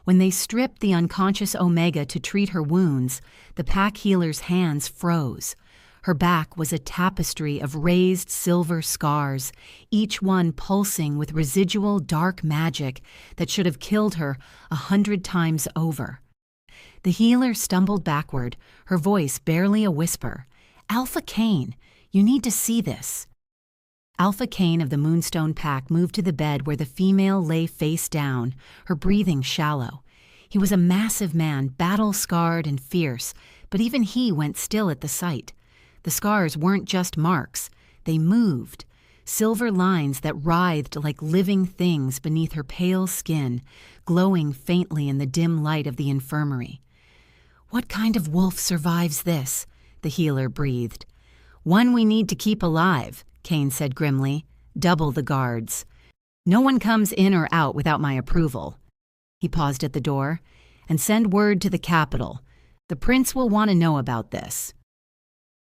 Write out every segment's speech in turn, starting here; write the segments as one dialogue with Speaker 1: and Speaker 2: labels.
Speaker 1: When they stripped the unconscious Omega to treat her wounds, the pack healer's hands froze. Her back was a tapestry of raised silver scars, each one pulsing with residual dark magic that should have killed her 100 times over. The healer stumbled backward, her voice barely a whisper. "Alpha Kane, you need to see this." Alpha Kane of the Moonstone Pack moved to the bed where the female lay face down, her breathing shallow. He was a massive man, battle-scarred and fierce, but even he went still at the sight. The scars weren't just marks, they moved, silver lines that writhed like living things beneath her pale skin, glowing faintly in the dim light of the infirmary. "What kind of wolf survives this?" the healer breathed. "One we need to keep alive," Kane said grimly. "Double the guards. No one comes in or out without my approval." He paused at the door. "And send word to the capital. The prince will want to know about this."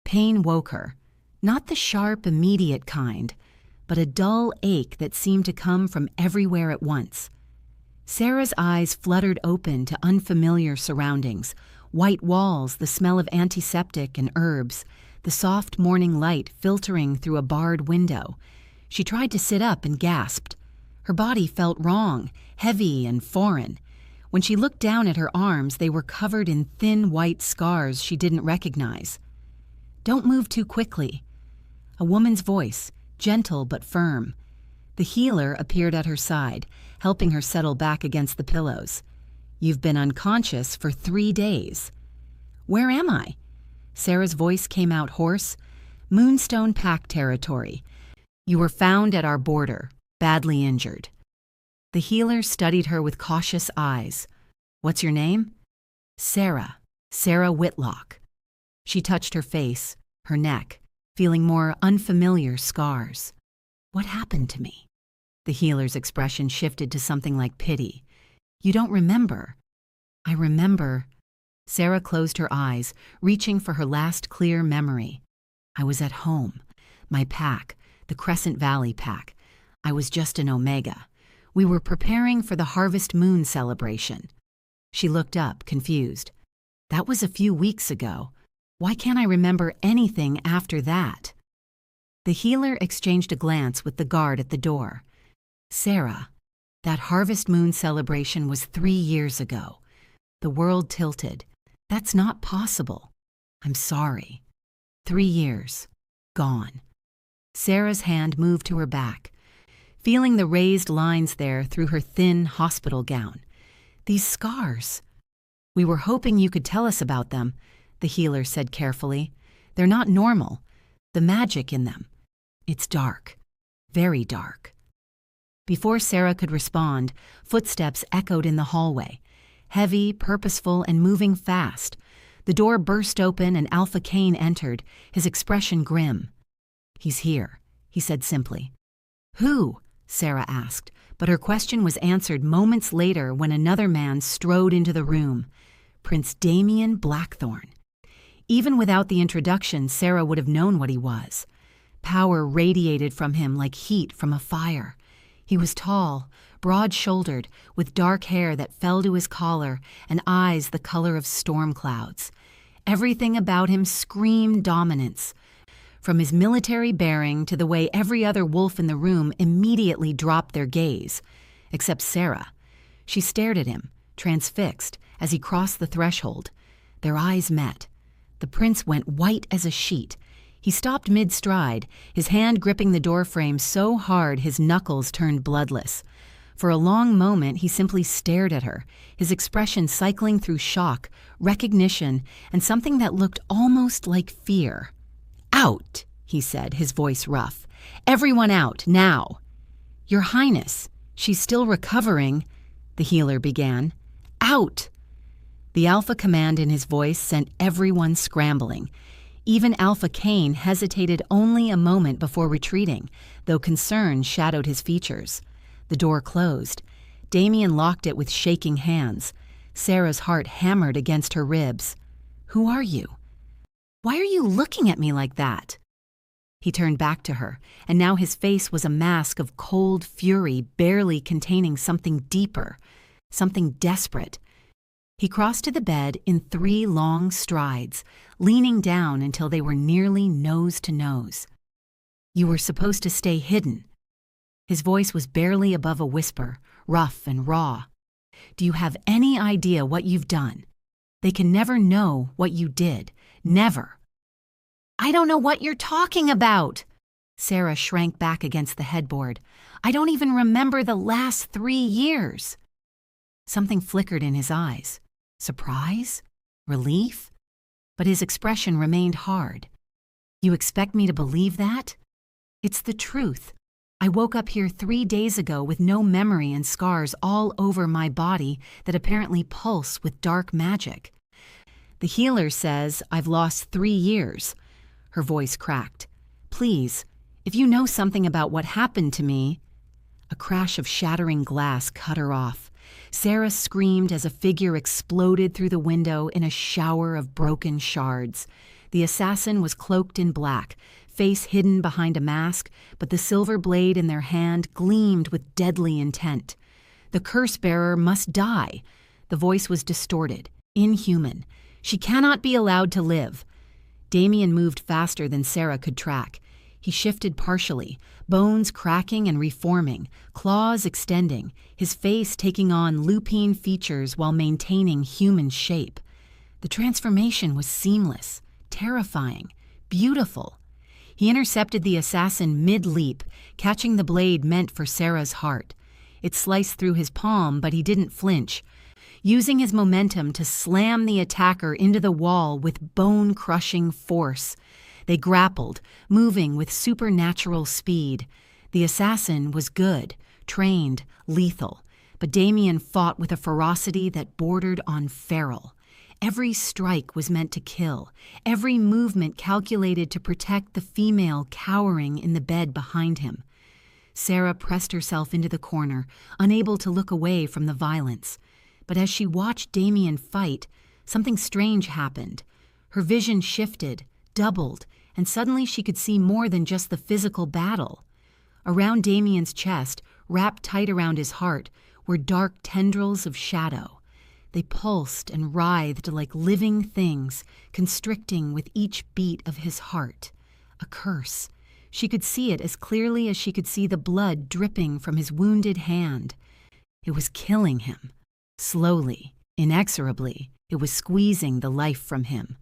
Speaker 1: Pain woke her, not the sharp, immediate kind, but a dull ache that seemed to come from everywhere at once. Sarah's eyes fluttered open to unfamiliar surroundings, white walls, the smell of antiseptic and herbs, the soft morning light filtering through a barred window. She tried to sit up and gasped. Her body felt wrong, heavy and foreign. When she looked down at her arms, they were covered in thin white scars she didn't recognize. "Don't move too quickly." A woman's voice, gentle but firm. The healer appeared at her side, helping her settle back against the pillows. "You've been unconscious for 3 days." "Where am I?" Sarah's voice came out hoarse. "Moonstone Pack territory. You were found at our border, badly injured." The healer studied her with cautious eyes. "What's your name?" "Sarah. Sarah Whitlock." She touched her face, her neck, feeling more unfamiliar scars. "What happened to me?" The healer's expression shifted to something like pity. "You don't remember." "I remember." Sarah closed her eyes, reaching for her last clear memory. "I was at home. My pack, the Crescent Valley Pack. I was just an Omega. We were preparing for the Harvest Moon celebration." She looked up, confused. "That was a few weeks ago. Why can't I remember anything after that?" The healer exchanged a glance with the guard at the door. "Sarah, that Harvest Moon celebration was 3 years ago." The world tilted. "That's not possible." "I'm sorry." 3 years. Gone. Sarah's hand moved to her back, feeling the raised lines there through her thin hospital gown. "These scars." "We were hoping you could tell us about them," the healer said carefully. "They're not normal. The magic in them. It's dark. Very dark." Before Sarah could respond, footsteps echoed in the hallway. Heavy, purposeful, and moving fast. The door burst open and Alpha Kane entered, his expression grim. "He's here," he said simply. "Who?" Sarah asked, but her question was answered moments later when another man strode into the room. Prince Damien Blackthorn. Even without the introduction, Sarah would have known what he was. Power radiated from him like heat from a fire. He was tall, broad-shouldered, with dark hair that fell to his collar and eyes the color of storm clouds. Everything about him screamed dominance. From his military bearing to the way every other wolf in the room immediately dropped their gaze, except Sarah. She stared at him, transfixed, as he crossed the threshold. Their eyes met. The prince went white as a sheet. He stopped mid-stride, his hand gripping the doorframe so hard his knuckles turned bloodless. For a long moment he simply stared at her, his expression cycling through shock, recognition, and something that looked almost like fear. "Out," he said, his voice rough. "Everyone out, now." "Your Highness, she's still recovering," the healer began. "Out!" The alpha command in his voice sent everyone scrambling. Even Alpha Kane hesitated only a moment before retreating, though concern shadowed his features. The door closed. Damien locked it with shaking hands. Sarah's heart hammered against her ribs. "Who are you? Why are you looking at me like that?" He turned back to her, and now his face was a mask of cold fury barely containing something deeper. something desperate. He crossed to the bed in 3 long strides, leaning down until they were nearly nose to nose. "You were supposed to stay hidden." His voice was barely above a whisper, rough and raw. "Do you have any idea what you've done? They can never know what you did. Never." "I don't know what you're talking about." Sarah shrank back against the headboard. "I don't even remember the last 3 years." Something flickered in his eyes. Surprise? Relief? But his expression remained hard. "You expect me to believe that? It's the truth. I woke up here 3 days ago with no memory and scars all over my body that apparently pulse with dark magic. The healer says I've lost 3 years. Her voice cracked. "Please, if you know something about what happened to me—" A crash of shattering glass cut her off. Sarah screamed as a figure exploded through the window in a shower of broken shards. The assassin was cloaked in black, face hidden behind a mask, but the silver blade in their hand gleamed with deadly intent. "The curse-bearer must die." The voice was distorted, inhuman. "She cannot be allowed to live." Damien moved faster than Sarah could track. He shifted partially, bones cracking and reforming, claws extending, his face taking on lupine features while maintaining human shape. The transformation was seamless, terrifying, beautiful. He intercepted the assassin mid-leap, catching the blade meant for Sarah's heart. It sliced through his palm, but he didn't flinch, using his momentum to slam the attacker into the wall with bone-crushing force. They grappled, moving with supernatural speed. The assassin was good, trained, lethal, but Damien fought with a ferocity that bordered on feral. Every strike was meant to kill, every movement calculated to protect the female cowering in the bed behind him. Sarah pressed herself into the corner, unable to look away from the violence. But as she watched Damien fight, something strange happened. Her vision shifted, doubled, and suddenly she could see more than just the physical battle. Around Damien's chest, wrapped tight around his heart, were dark tendrils of shadow. They pulsed and writhed like living things, constricting with each beat of his heart. A curse. She could see it as clearly as she could see the blood dripping from his wounded hand. It was killing him. Slowly, inexorably, it was squeezing the life from him.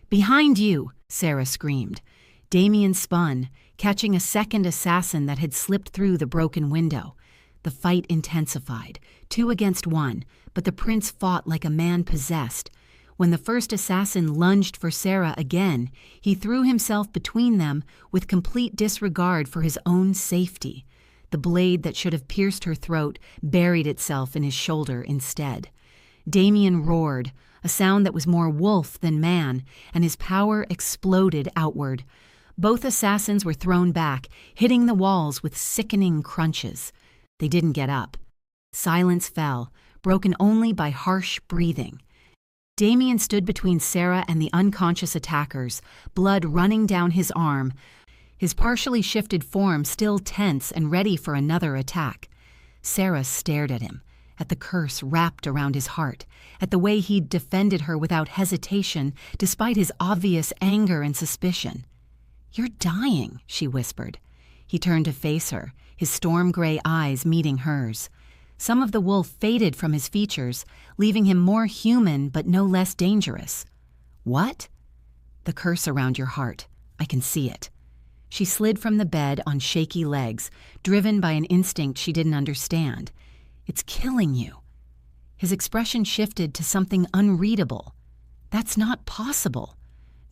Speaker 1: "Behind you!" Sarah screamed. Damien spun, catching a second assassin that had slipped through the broken window. The fight intensified, 2 against 1, but the prince fought like a man possessed. When the first assassin lunged for Sarah again, he threw himself between them with complete disregard for his own safety. The blade that should have pierced her throat buried itself in his shoulder instead. Damien roared, a sound that was more wolf than man, and his power exploded outward. Both assassins were thrown back, hitting the walls with sickening crunches. They didn't get up. Silence fell, broken only by harsh breathing. Damien stood between Sarah and the unconscious attackers, blood running down his arm, his partially shifted form still tense and ready for another attack. Sarah stared at him, at the curse wrapped around his heart, at the way he'd defended her without hesitation despite his obvious anger and suspicion. "You're dying," she whispered. He turned to face her, his storm-gray eyes meeting hers. Some of the wolf faded from his features, leaving him more human but no less dangerous. "What?" "The curse around your heart. I can see it." She slid from the bed on shaky legs, driven by an instinct she didn't understand. "It's killing you." His expression shifted to something unreadable. "That's not possible.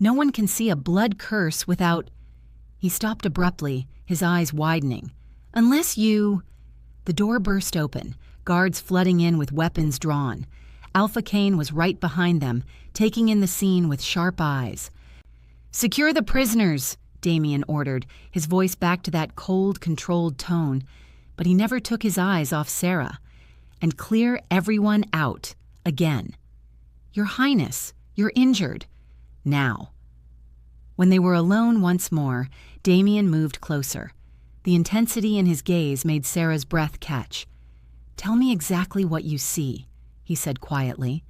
Speaker 1: No one can see a blood curse without—" He stopped abruptly, his eyes widening. "Unless you—" The door burst open, guards flooding in with weapons drawn. Alpha Kane was right behind them, taking in the scene with sharp eyes. "Secure the prisoners," Damien ordered, his voice back to that cold, controlled tone. But he never took his eyes off Sarah. "And clear everyone out. Again." "Your Highness, you're injured." "Now." When they were alone once more, Damien moved closer. The intensity in his gaze made Sarah's breath catch. "Tell me exactly what you see," he said quietly.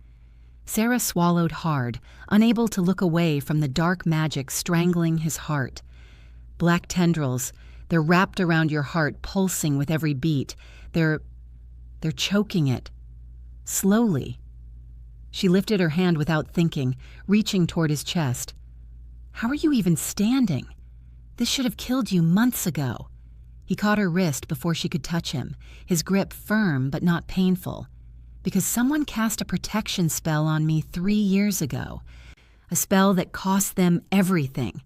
Speaker 1: Sarah swallowed hard, unable to look away from the dark magic strangling his heart. Black tendrils, they're wrapped around your heart, pulsing with every beat. They're choking it. Slowly. She lifted her hand without thinking, reaching toward his chest. "How are you even standing? This should have killed you months ago." He caught her wrist before she could touch him, his grip firm but not painful. "Because someone cast a protection spell on me 3 years ago. A spell that cost them everything."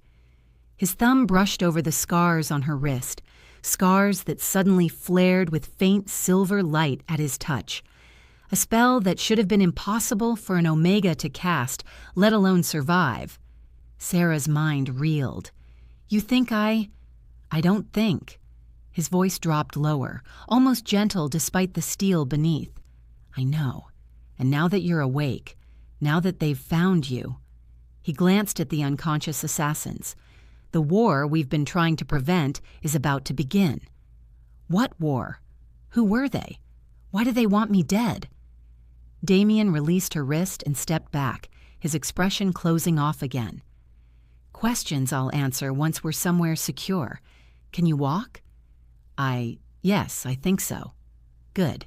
Speaker 1: His thumb brushed over the scars on her wrist, scars that suddenly flared with faint silver light at his touch. A spell that should have been impossible for an Omega to cast, let alone survive. Sarah's mind reeled. "You think I don't think." His voice dropped lower, almost gentle despite the steel beneath. "I know. And now that you're awake, now that they've found you." He glanced at the unconscious assassins. "The war we've been trying to prevent is about to begin." "What war? Who were they? Why do they want me dead?" Damien released her wrist and stepped back, his expression closing off again. "Questions I'll answer once we're somewhere secure. Can you walk?" Yes, I think so." "Good."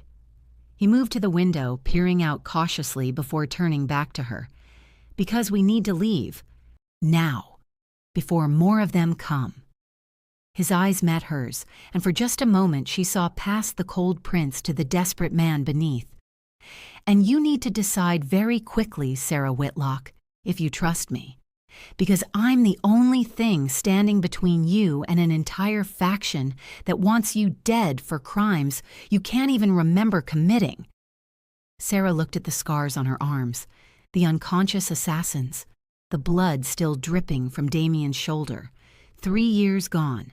Speaker 1: He moved to the window, peering out cautiously before turning back to her. "Because we need to leave. Now. Before more of them come." His eyes met hers, and for just a moment she saw past the cold prince to the desperate man beneath. "And you need to decide very quickly, Sarah Whitlock, if you trust me. Because I'm the only thing standing between you and an entire faction that wants you dead for crimes you can't even remember committing." Sarah looked at the scars on her arms, the unconscious assassins, the blood still dripping from Damien's shoulder. 3 years gone,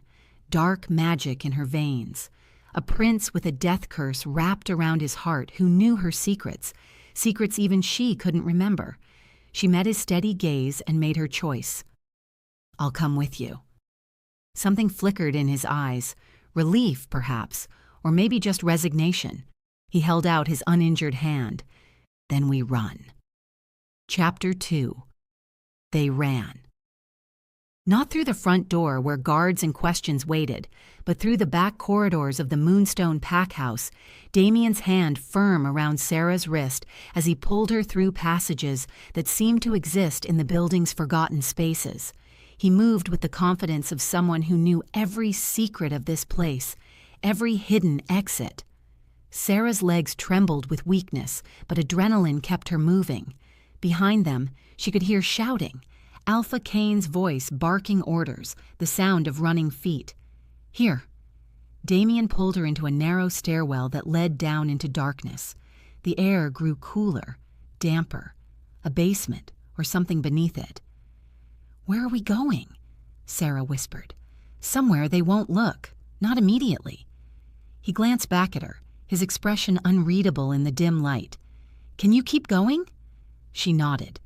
Speaker 1: dark magic in her veins. A prince with a death curse wrapped around his heart who knew her secrets, secrets even she couldn't remember. She met his steady gaze and made her choice. "I'll come with you." Something flickered in his eyes, relief perhaps, or maybe just resignation. He held out his uninjured hand. "Then we run." Chapter 2. They ran. Not through the front door where guards and questions waited, but through the back corridors of the Moonstone pack house, Damien's hand firm around Sarah's wrist as he pulled her through passages that seemed to exist in the building's forgotten spaces. He moved with the confidence of someone who knew every secret of this place, every hidden exit. Sarah's legs trembled with weakness, but adrenaline kept her moving. Behind them, she could hear shouting, Alpha Kane's voice barking orders, the sound of running feet. "Here." Damien pulled her into a narrow stairwell that led down into darkness. The air grew cooler, damper. A basement, or something beneath it. "Where are we going?" Sarah whispered. "Somewhere they won't look, not immediately." He glanced back at her, his expression unreadable in the dim light. "Can you keep going?" She nodded.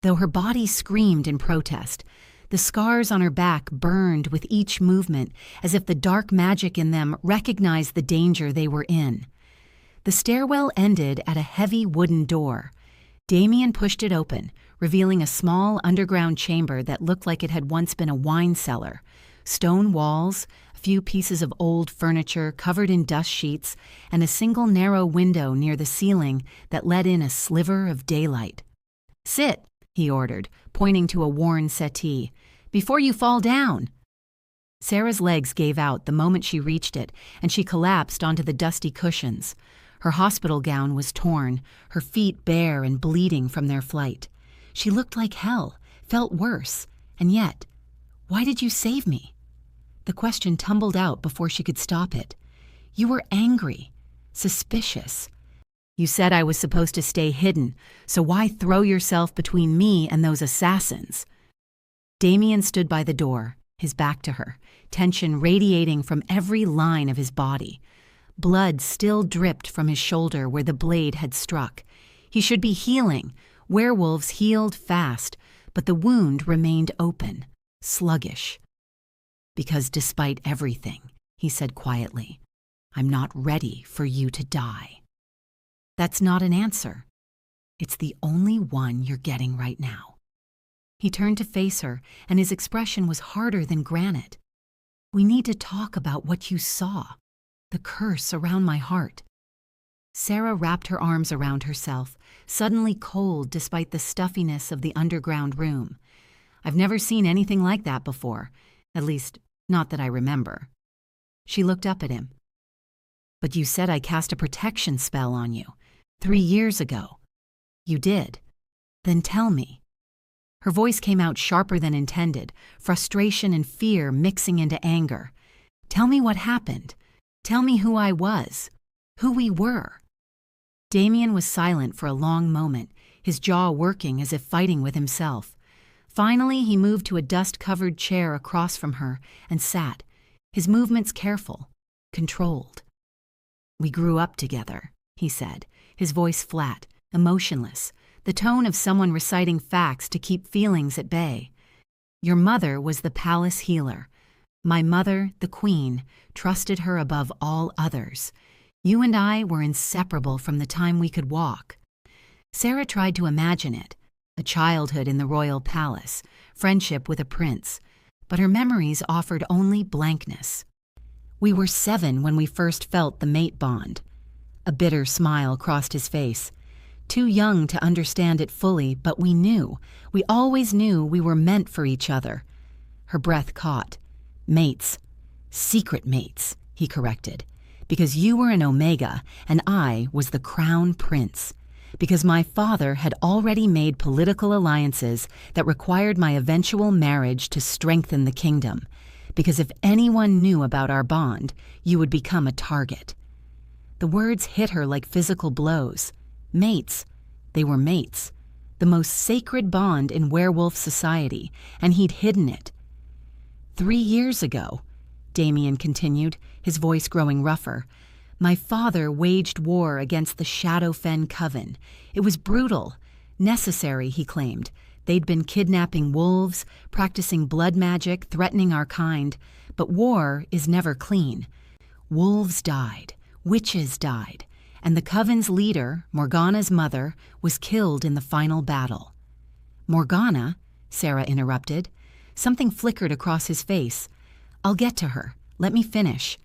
Speaker 1: Though her body screamed in protest, the scars on her back burned with each movement as if the dark magic in them recognized the danger they were in. The stairwell ended at a heavy wooden door. Damien pushed it open, revealing a small underground chamber that looked like it had once been a wine cellar. Stone walls, a few pieces of old furniture covered in dust sheets, and a single narrow window near the ceiling that let in a sliver of daylight. "Sit," he ordered, pointing to a worn settee, "before you fall down." Sarah's legs gave out the moment she reached it, and she collapsed onto the dusty cushions. Her hospital gown was torn, her feet bare and bleeding from their flight. She looked like hell, felt worse, and yet, "Why did you save me?" The question tumbled out before she could stop it. "You were angry, suspicious. You said I was supposed to stay hidden, so why throw yourself between me and those assassins?" Damien stood by the door, his back to her, tension radiating from every line of his body. Blood still dripped from his shoulder where the blade had struck. He should be healing. Werewolves healed fast, but the wound remained open, sluggish. "Because despite everything," he said quietly, I'm not ready for you to die. That's not an answer. It's the only one you're getting right now. He turned to face her, and his expression was harder than granite. We need to talk about what you saw, the curse around my heart. Sarah wrapped her arms around herself, suddenly cold despite the stuffiness of the underground room. I've never seen anything like that before, at least, not that I remember. She looked up at him. But you said I cast a protection spell on you 3 years ago. You did. Then tell me. Her voice came out sharper than intended, frustration and fear mixing into anger. Tell me what happened. Tell me who I was, who we were. Damien was silent for a long moment, his jaw working as if fighting with himself. Finally, he moved to a dust-covered chair across from her and sat, his movements careful, controlled. We grew up together, he said, his voice flat, emotionless, the tone of someone reciting facts to keep feelings at bay. Your mother was the palace healer. My mother, the queen, trusted her above all others. You and I were inseparable from the time we could walk. Sarah tried to imagine it, a childhood in the royal palace, friendship with a prince, but her memories offered only blankness. We were 7 when we first felt the mate bond. A bitter smile crossed his face. Too young to understand it fully, but we knew. We always knew we were meant for each other. Her breath caught. Mates. Secret mates, he corrected. Because you were an Omega and I was the crown prince. Because my father had already made political alliances that required my eventual marriage to strengthen the kingdom. Because if anyone knew about our bond, you would become a target. The words hit her like physical blows. Mates. They were mates. The most sacred bond in werewolf society, and he'd hidden it. 3 years ago, Damien continued, his voice growing rougher, my father waged war against the Shadowfen Coven. It was brutal. Necessary, he claimed. They'd been kidnapping wolves, practicing blood magic, threatening our kind. But war is never clean. Wolves died. Witches died. And the Coven's leader, Morgana's mother, was killed in the final battle. Morgana? Sarah interrupted. Something flickered across his face. I'll get to her. Let me finish.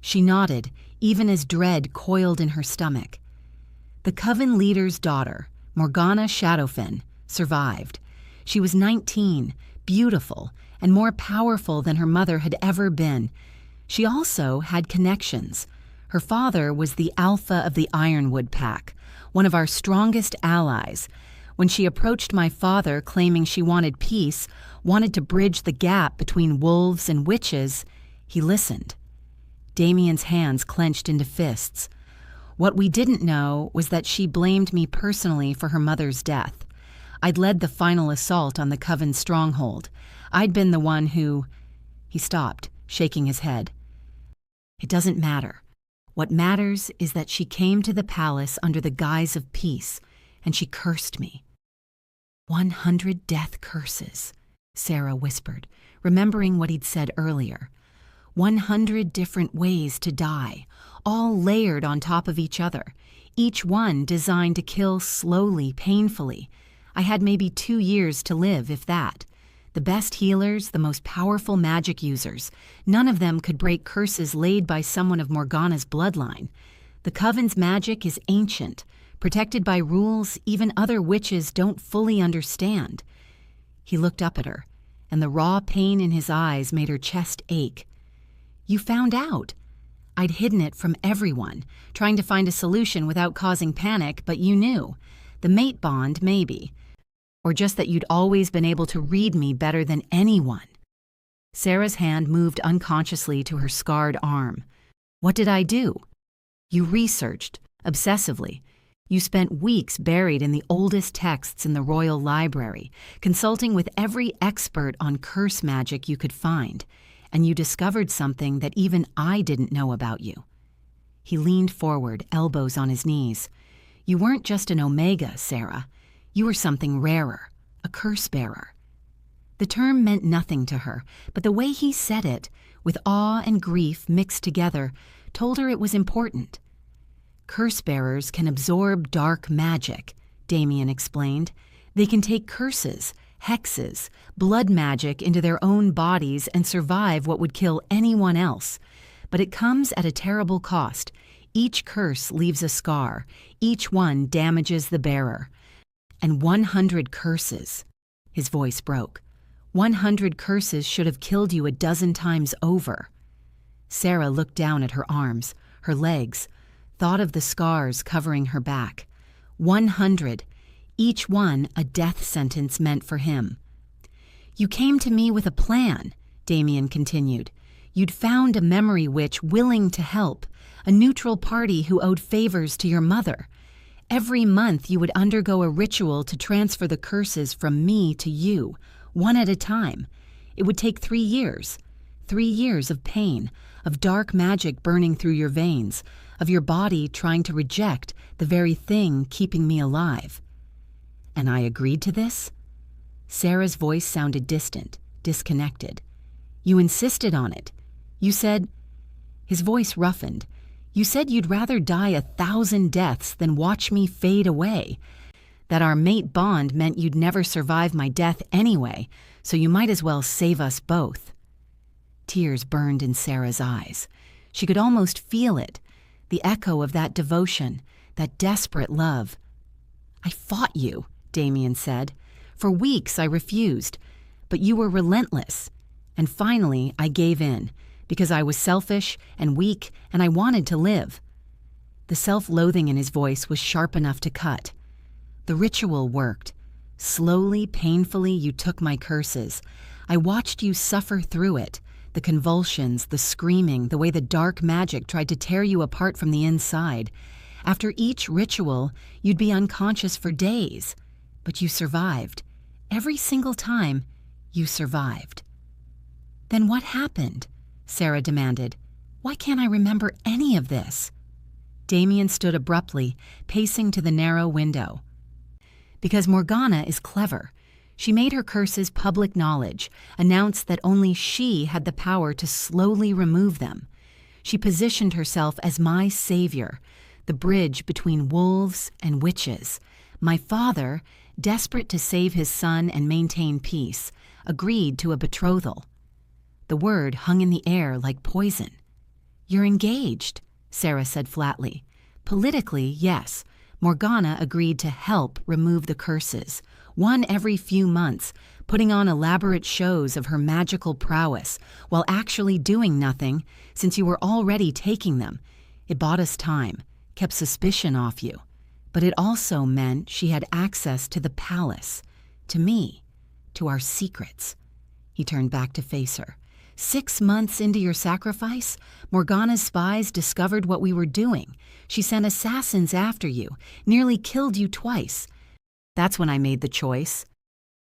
Speaker 1: She nodded, even as dread coiled in her stomach. The Coven leader's daughter, Morgana Shadowfen, survived. She was 19, beautiful, and more powerful than her mother had ever been. She also had connections. Her father was the alpha of the Ironwood Pack, one of our strongest allies. When she approached my father claiming she wanted peace, wanted to bridge the gap between wolves and witches, he listened. Damien's hands clenched into fists. What we didn't know was that she blamed me personally for her mother's death. I'd led the final assault on the Coven stronghold. I'd been the one who... He stopped, shaking his head. It doesn't matter. What matters is that she came to the palace under the guise of peace, and she cursed me. 100 death curses, Sarah whispered, remembering what he'd said earlier. 100 different ways to die, all layered on top of each other, each one designed to kill slowly, painfully. I had maybe 2 years to live, if that. The best healers, the most powerful magic users, none of them could break curses laid by someone of Morgana's bloodline. The Coven's magic is ancient, protected by rules even other witches don't fully understand. He looked up at her, and the raw pain in his eyes made her chest ache. You found out. I'd hidden it from everyone, trying to find a solution without causing panic, but you knew. The mate bond, maybe. Or just that you'd always been able to read me better than anyone. Sarah's hand moved unconsciously to her scarred arm. What did I do? You researched, obsessively. You spent weeks buried in the oldest texts in the Royal Library, consulting with every expert on curse magic you could find. And you discovered something that even I didn't know about you. He leaned forward, elbows on his knees. You weren't just an Omega, Sarah. You were something rarer, a curse bearer. The term meant nothing to her, but the way he said it, with awe and grief mixed together, told her it was important. Curse-bearers can absorb dark magic, Damien explained. They can take curses, hexes, blood magic into their own bodies and survive what would kill anyone else. But it comes at a terrible cost. Each curse leaves a scar. Each one damages the bearer. And 100 curses. His voice broke. 100 curses should have killed you a dozen times over. Sarah looked down at her arms, her legs, thought of the scars covering her back. 100, each one a death sentence meant for him. You came to me with a plan, Damien continued. You'd found a memory witch willing to help, a neutral party who owed favors to your mother. Every month you would undergo a ritual to transfer the curses from me to you, one at a time. It would take 3 years. 3 years of pain, of dark magic burning through your veins, of your body trying to reject the very thing keeping me alive. And I agreed to this? Sarah's voice sounded distant, disconnected. You insisted on it. You said... His voice roughened. You said you'd rather die 1,000 deaths than watch me fade away. That our mate bond meant you'd never survive my death anyway, so you might as well save us both. Tears burned in Sarah's eyes. She could almost feel it, the echo of that devotion, that desperate love. I fought you, Damien said. For weeks I refused, but you were relentless. And finally I gave in, because I was selfish and weak and I wanted to live. The self-loathing in his voice was sharp enough to cut. The ritual worked. Slowly, painfully, you took my curses. I watched you suffer through it. The convulsions, the screaming, the way the dark magic tried to tear you apart from the inside. After each ritual, you'd be unconscious for days. But you survived. Every single time, you survived. Then what happened? Sarah demanded. Why can't I remember any of this? Damien stood abruptly, pacing to the narrow window. Because Morgana is clever. She made her curses public knowledge, announced that only she had the power to slowly remove them. She positioned herself as my savior, the bridge between wolves and witches. My father, desperate to save his son and maintain peace, agreed to a betrothal. The word hung in the air like poison. You're engaged, Sarah said flatly. Politically, yes. Morgana agreed to help remove the curses, one every few months, putting on elaborate shows of her magical prowess, while actually doing nothing, since you were already taking them. It bought us time, kept suspicion off you. But it also meant she had access to the palace, to me, to our secrets. He turned back to face her. 6 months into your sacrifice, Morgana's spies discovered what we were doing. She sent assassins after you, nearly killed you twice. That's when I made the choice.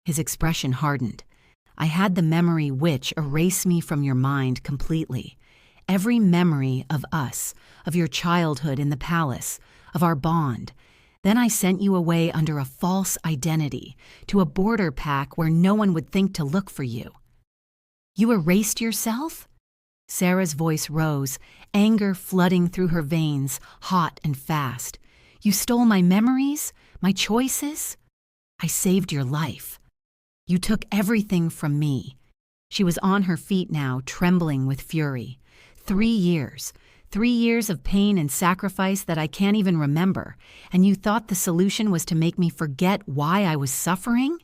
Speaker 1: His expression hardened. I had the memory witch erase me from your mind completely. Every memory of us, of your childhood in the palace, of our bond. Then I sent you away under a false identity, to a border pack where no one would think to look for you. You erased yourself? Sarah's voice rose, anger flooding through her veins, hot and fast. You stole my memories, my choices? I saved your life. You took everything from me. She was on her feet now, trembling with fury. 3 years. 3 years of pain and sacrifice that I can't even remember, and you thought the solution was to make me forget why I was suffering?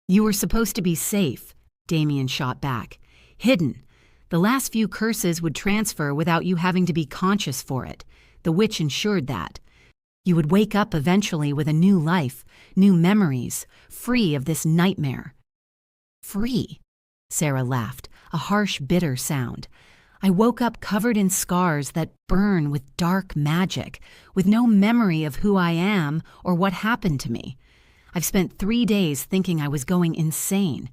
Speaker 1: You were supposed to be safe, Damien shot back. Hidden. The last few curses would transfer without you having to be conscious for it. The witch ensured that. You would wake up eventually with a new life, new memories, free of this nightmare. Free? Sarah laughed, a harsh, bitter sound. I woke up covered in scars that burn with dark magic, with no memory of who I am or what happened to me. I've spent 3 days thinking I was going insane.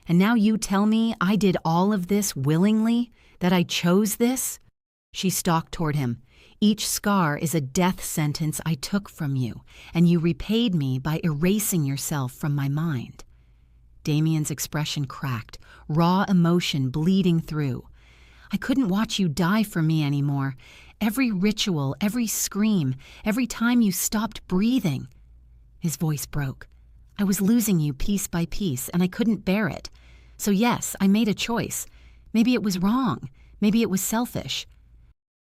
Speaker 1: And now you tell me I did all of this willingly? That I chose this? She stalked toward him. Each scar is a death sentence I took from you, and you repaid me by erasing yourself from my mind. Damien's expression cracked, raw emotion bleeding through. I couldn't watch you die for me anymore. Every ritual, every scream, every time you stopped breathing. His voice broke. I was losing you piece by piece, and I couldn't bear it. So yes, I made a choice. Maybe it was wrong. Maybe it was selfish.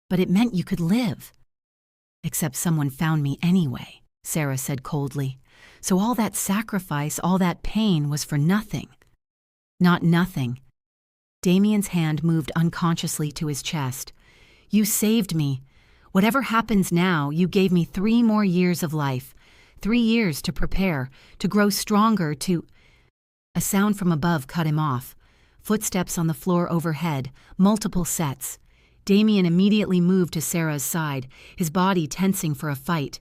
Speaker 1: But it meant you could live. Except someone found me anyway, Sarah said coldly. So all that sacrifice, all that pain was for nothing. Not nothing. Damien's hand moved unconsciously to his chest. You saved me. Whatever happens now, you gave me 3 more years of life. 3 years to prepare, to grow stronger, to... A sound from above cut him off. Footsteps on the floor overhead, multiple sets. Damien immediately moved to Sarah's side, his body tensing for a fight.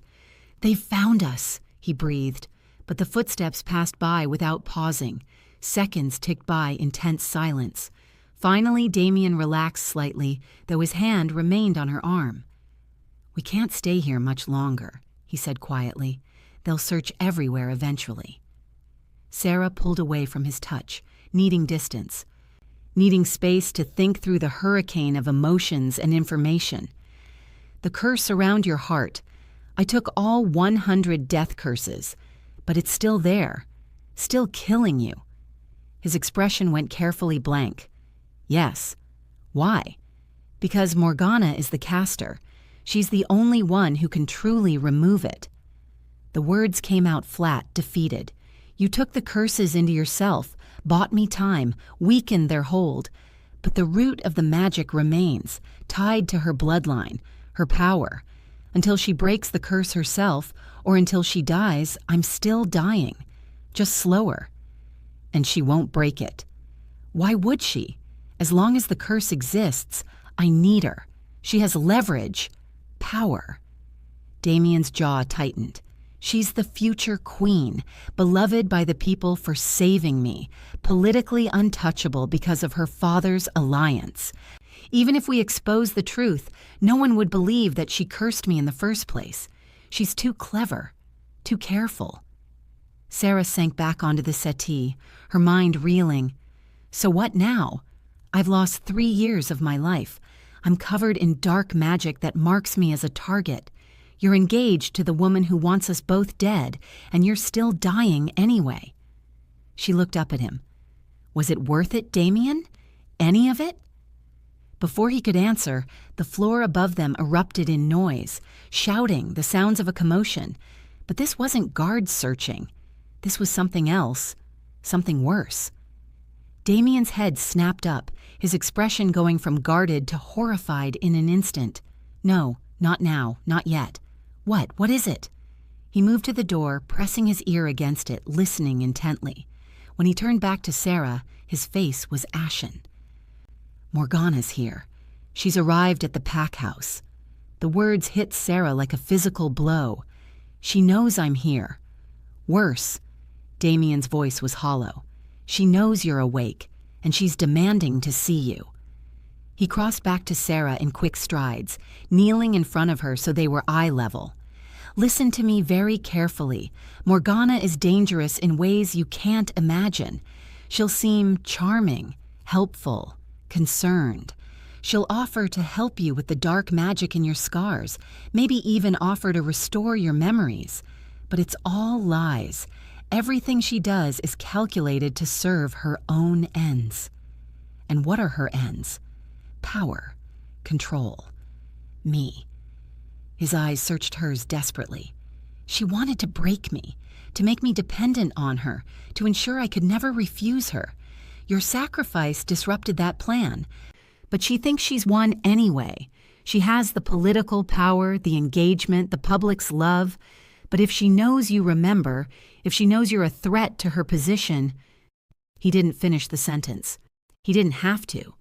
Speaker 1: They've found us, he breathed, but the footsteps passed by without pausing. Seconds ticked by in tense silence. Finally, Damien relaxed slightly, though his hand remained on her arm. We can't stay here much longer, he said quietly. They'll search everywhere eventually. Sarah pulled away from his touch, needing distance, needing space to think through the hurricane of emotions and information. The curse around your heart. I took all 100 death curses, but it's still there, still killing you. His expression went carefully blank. Yes. Why? Because Morgana is the caster. She's the only one who can truly remove it. The words came out flat, defeated. You took the curses into yourself, bought me time, weakened their hold. But the root of the magic remains, tied to her bloodline, her power. Until she breaks the curse herself, or until she dies, I'm still dying. Just slower. And she won't break it. Why would she? As long as the curse exists, I need her. She has leverage, power. Damien's jaw tightened. She's the future queen, beloved by the people for saving me, politically untouchable because of her father's alliance. Even if we expose the truth, no one would believe that she cursed me in the first place. She's too clever, too careful. Sarah sank back onto the settee, her mind reeling. So what now? I've lost 3 years of my life. I'm covered in dark magic that marks me as a target. You're engaged to the woman who wants us both dead, and you're still dying anyway. She looked up at him. Was it worth it, Damien? Any of it? Before he could answer, the floor above them erupted in noise, shouting, the sounds of a commotion. But this wasn't guards searching. This was something else, something worse. Damien's head snapped up, his expression going from guarded to horrified in an instant. No, not now, not yet. What is it? He moved to the door, pressing his ear against it, listening intently. When he turned back to Sarah, his face was ashen. Morgana's here. She's arrived at the pack house. The words hit Sarah like a physical blow. She knows I'm here. Worse, Damien's voice was hollow. She knows you're awake, and she's demanding to see you. He crossed back to Sarah in quick strides, kneeling in front of her so they were eye level. Listen to me very carefully. Morgana is dangerous in ways you can't imagine. She'll seem charming, helpful, concerned. She'll offer to help you with the dark magic in your scars, maybe even offer to restore your memories. But it's all lies. Everything she does is calculated to serve her own ends. And what are her ends? Power, control, me. His eyes searched hers desperately. She wanted to break me, to make me dependent on her, to ensure I could never refuse her. Your sacrifice disrupted that plan. But she thinks she's won anyway. She has the political power, the engagement, the public's love. But if she knows you remember, if she knows you're a threat to her position... He didn't finish the sentence. He didn't have to.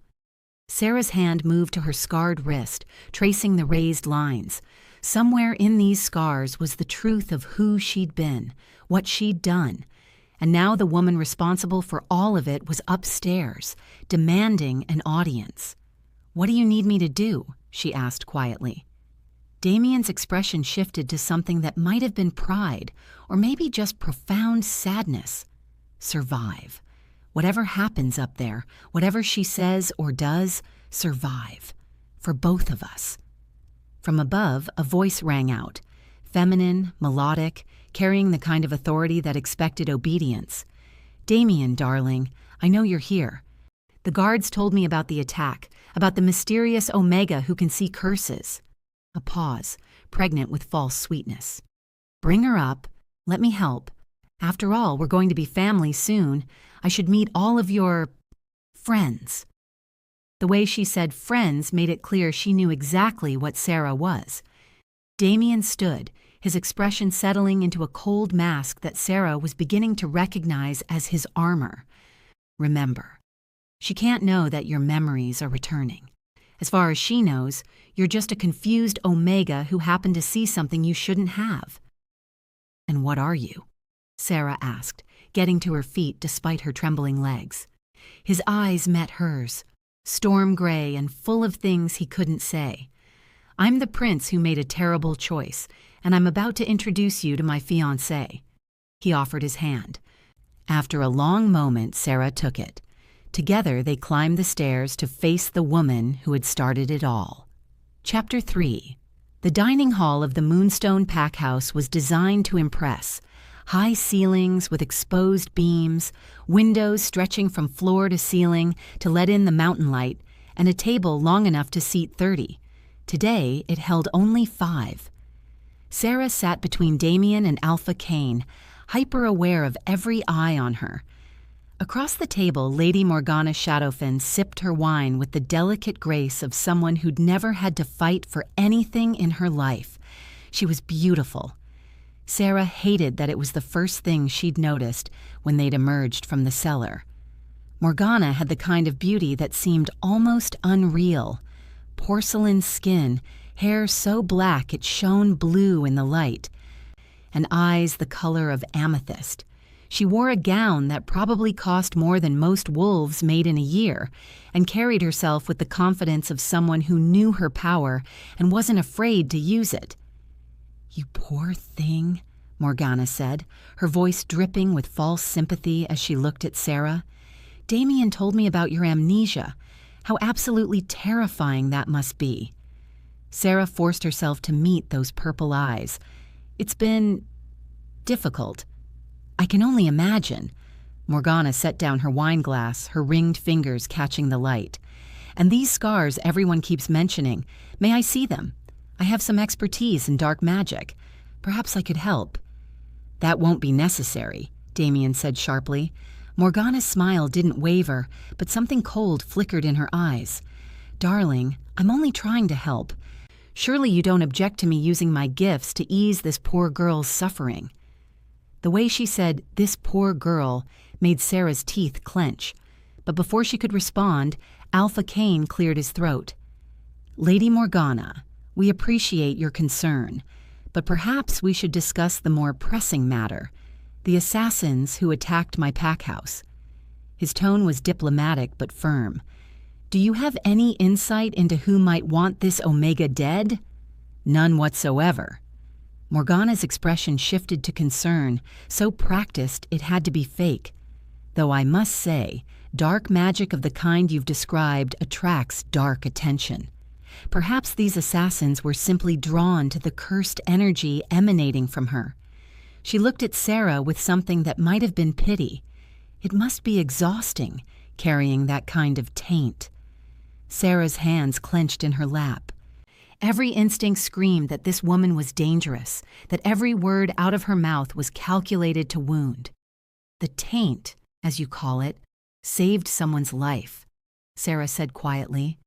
Speaker 1: Sarah's hand moved to her scarred wrist, tracing the raised lines. Somewhere in these scars was the truth of who she'd been, what she'd done. And now the woman responsible for all of it was upstairs, demanding an audience. What do you need me to do? She asked quietly. Damien's expression shifted to something that might have been pride, or maybe just profound sadness. Survive. Whatever happens up there, whatever she says or does, survive. For both of us. From above, a voice rang out, feminine, melodic, carrying the kind of authority that expected obedience. "Damien, darling, I know you're here. The guards told me about the attack, about the mysterious Omega who can see curses." A pause, pregnant with false sweetness. "Bring her up. Let me help. After all, we're going to be family soon. I should meet all of your friends." The way she said friends made it clear she knew exactly what Sarah was. Damien stood, his expression settling into a cold mask that Sarah was beginning to recognize as his armor. "Remember, she can't know that your memories are returning. As far as she knows, you're just a confused Omega who happened to see something you shouldn't have." "And what are you?" Sarah asked, getting to her feet despite her trembling legs. His eyes met hers, storm gray and full of things he couldn't say. "I'm the prince who made a terrible choice, and I'm about to introduce you to my fiancé." He offered his hand. After a long moment, Sarah took it. Together, they climbed the stairs to face the woman who had started it all. Chapter 3. The dining hall of the Moonstone Pack House was designed to impress. High ceilings with exposed beams, windows stretching from floor to ceiling to let in the mountain light, and a table long enough to seat 30. Today, it held only 5. Sarah sat between Damien and Alpha Kane, hyper-aware of every eye on her. Across the table, Lady Morgana Shadowfen sipped her wine with the delicate grace of someone who'd never had to fight for anything in her life. She was beautiful. Sarah hated that it was the first thing she'd noticed when they'd emerged from the cellar. Morgana had the kind of beauty that seemed almost unreal. Porcelain skin, hair so black it shone blue in the light, and eyes the color of amethyst. She wore a gown that probably cost more than most wolves made in a year, and carried herself with the confidence of someone who knew her power and wasn't afraid to use it. "You poor thing," Morgana said, her voice dripping with false sympathy as she looked at Sarah. "Damien told me about your amnesia, how absolutely terrifying that must be." Sarah forced herself to meet those purple eyes. "It's been difficult. I can only imagine." Morgana set down her wine glass, her ringed fingers catching the light. "And these scars everyone keeps mentioning, may I see them? I have some expertise in dark magic. Perhaps I could help." "That won't be necessary," Damien said sharply. Morgana's smile didn't waver, but something cold flickered in her eyes. "Darling, I'm only trying to help. Surely you don't object to me using my gifts to ease this poor girl's suffering." The way she said, "this poor girl," made Sarah's teeth clench. But before she could respond, Alpha Kane cleared his throat. "Lady Morgana, we appreciate your concern, but perhaps we should discuss the more pressing matter, the assassins who attacked my pack house." His tone was diplomatic but firm. "Do you have any insight into who might want this Omega dead?" "None whatsoever." Morgana's expression shifted to concern, so practiced it had to be fake. "Though I must say, dark magic of the kind you've described attracts dark attention. Perhaps these assassins were simply drawn to the cursed energy emanating from her." She looked at Sarah with something that might have been pity. It must be exhausting, carrying that kind of taint. Sarah's hands clenched in her lap. Every instinct screamed that this woman was dangerous, that every word out of her mouth was calculated to wound. "The taint, as you call it, saved someone's life," Sarah said quietly.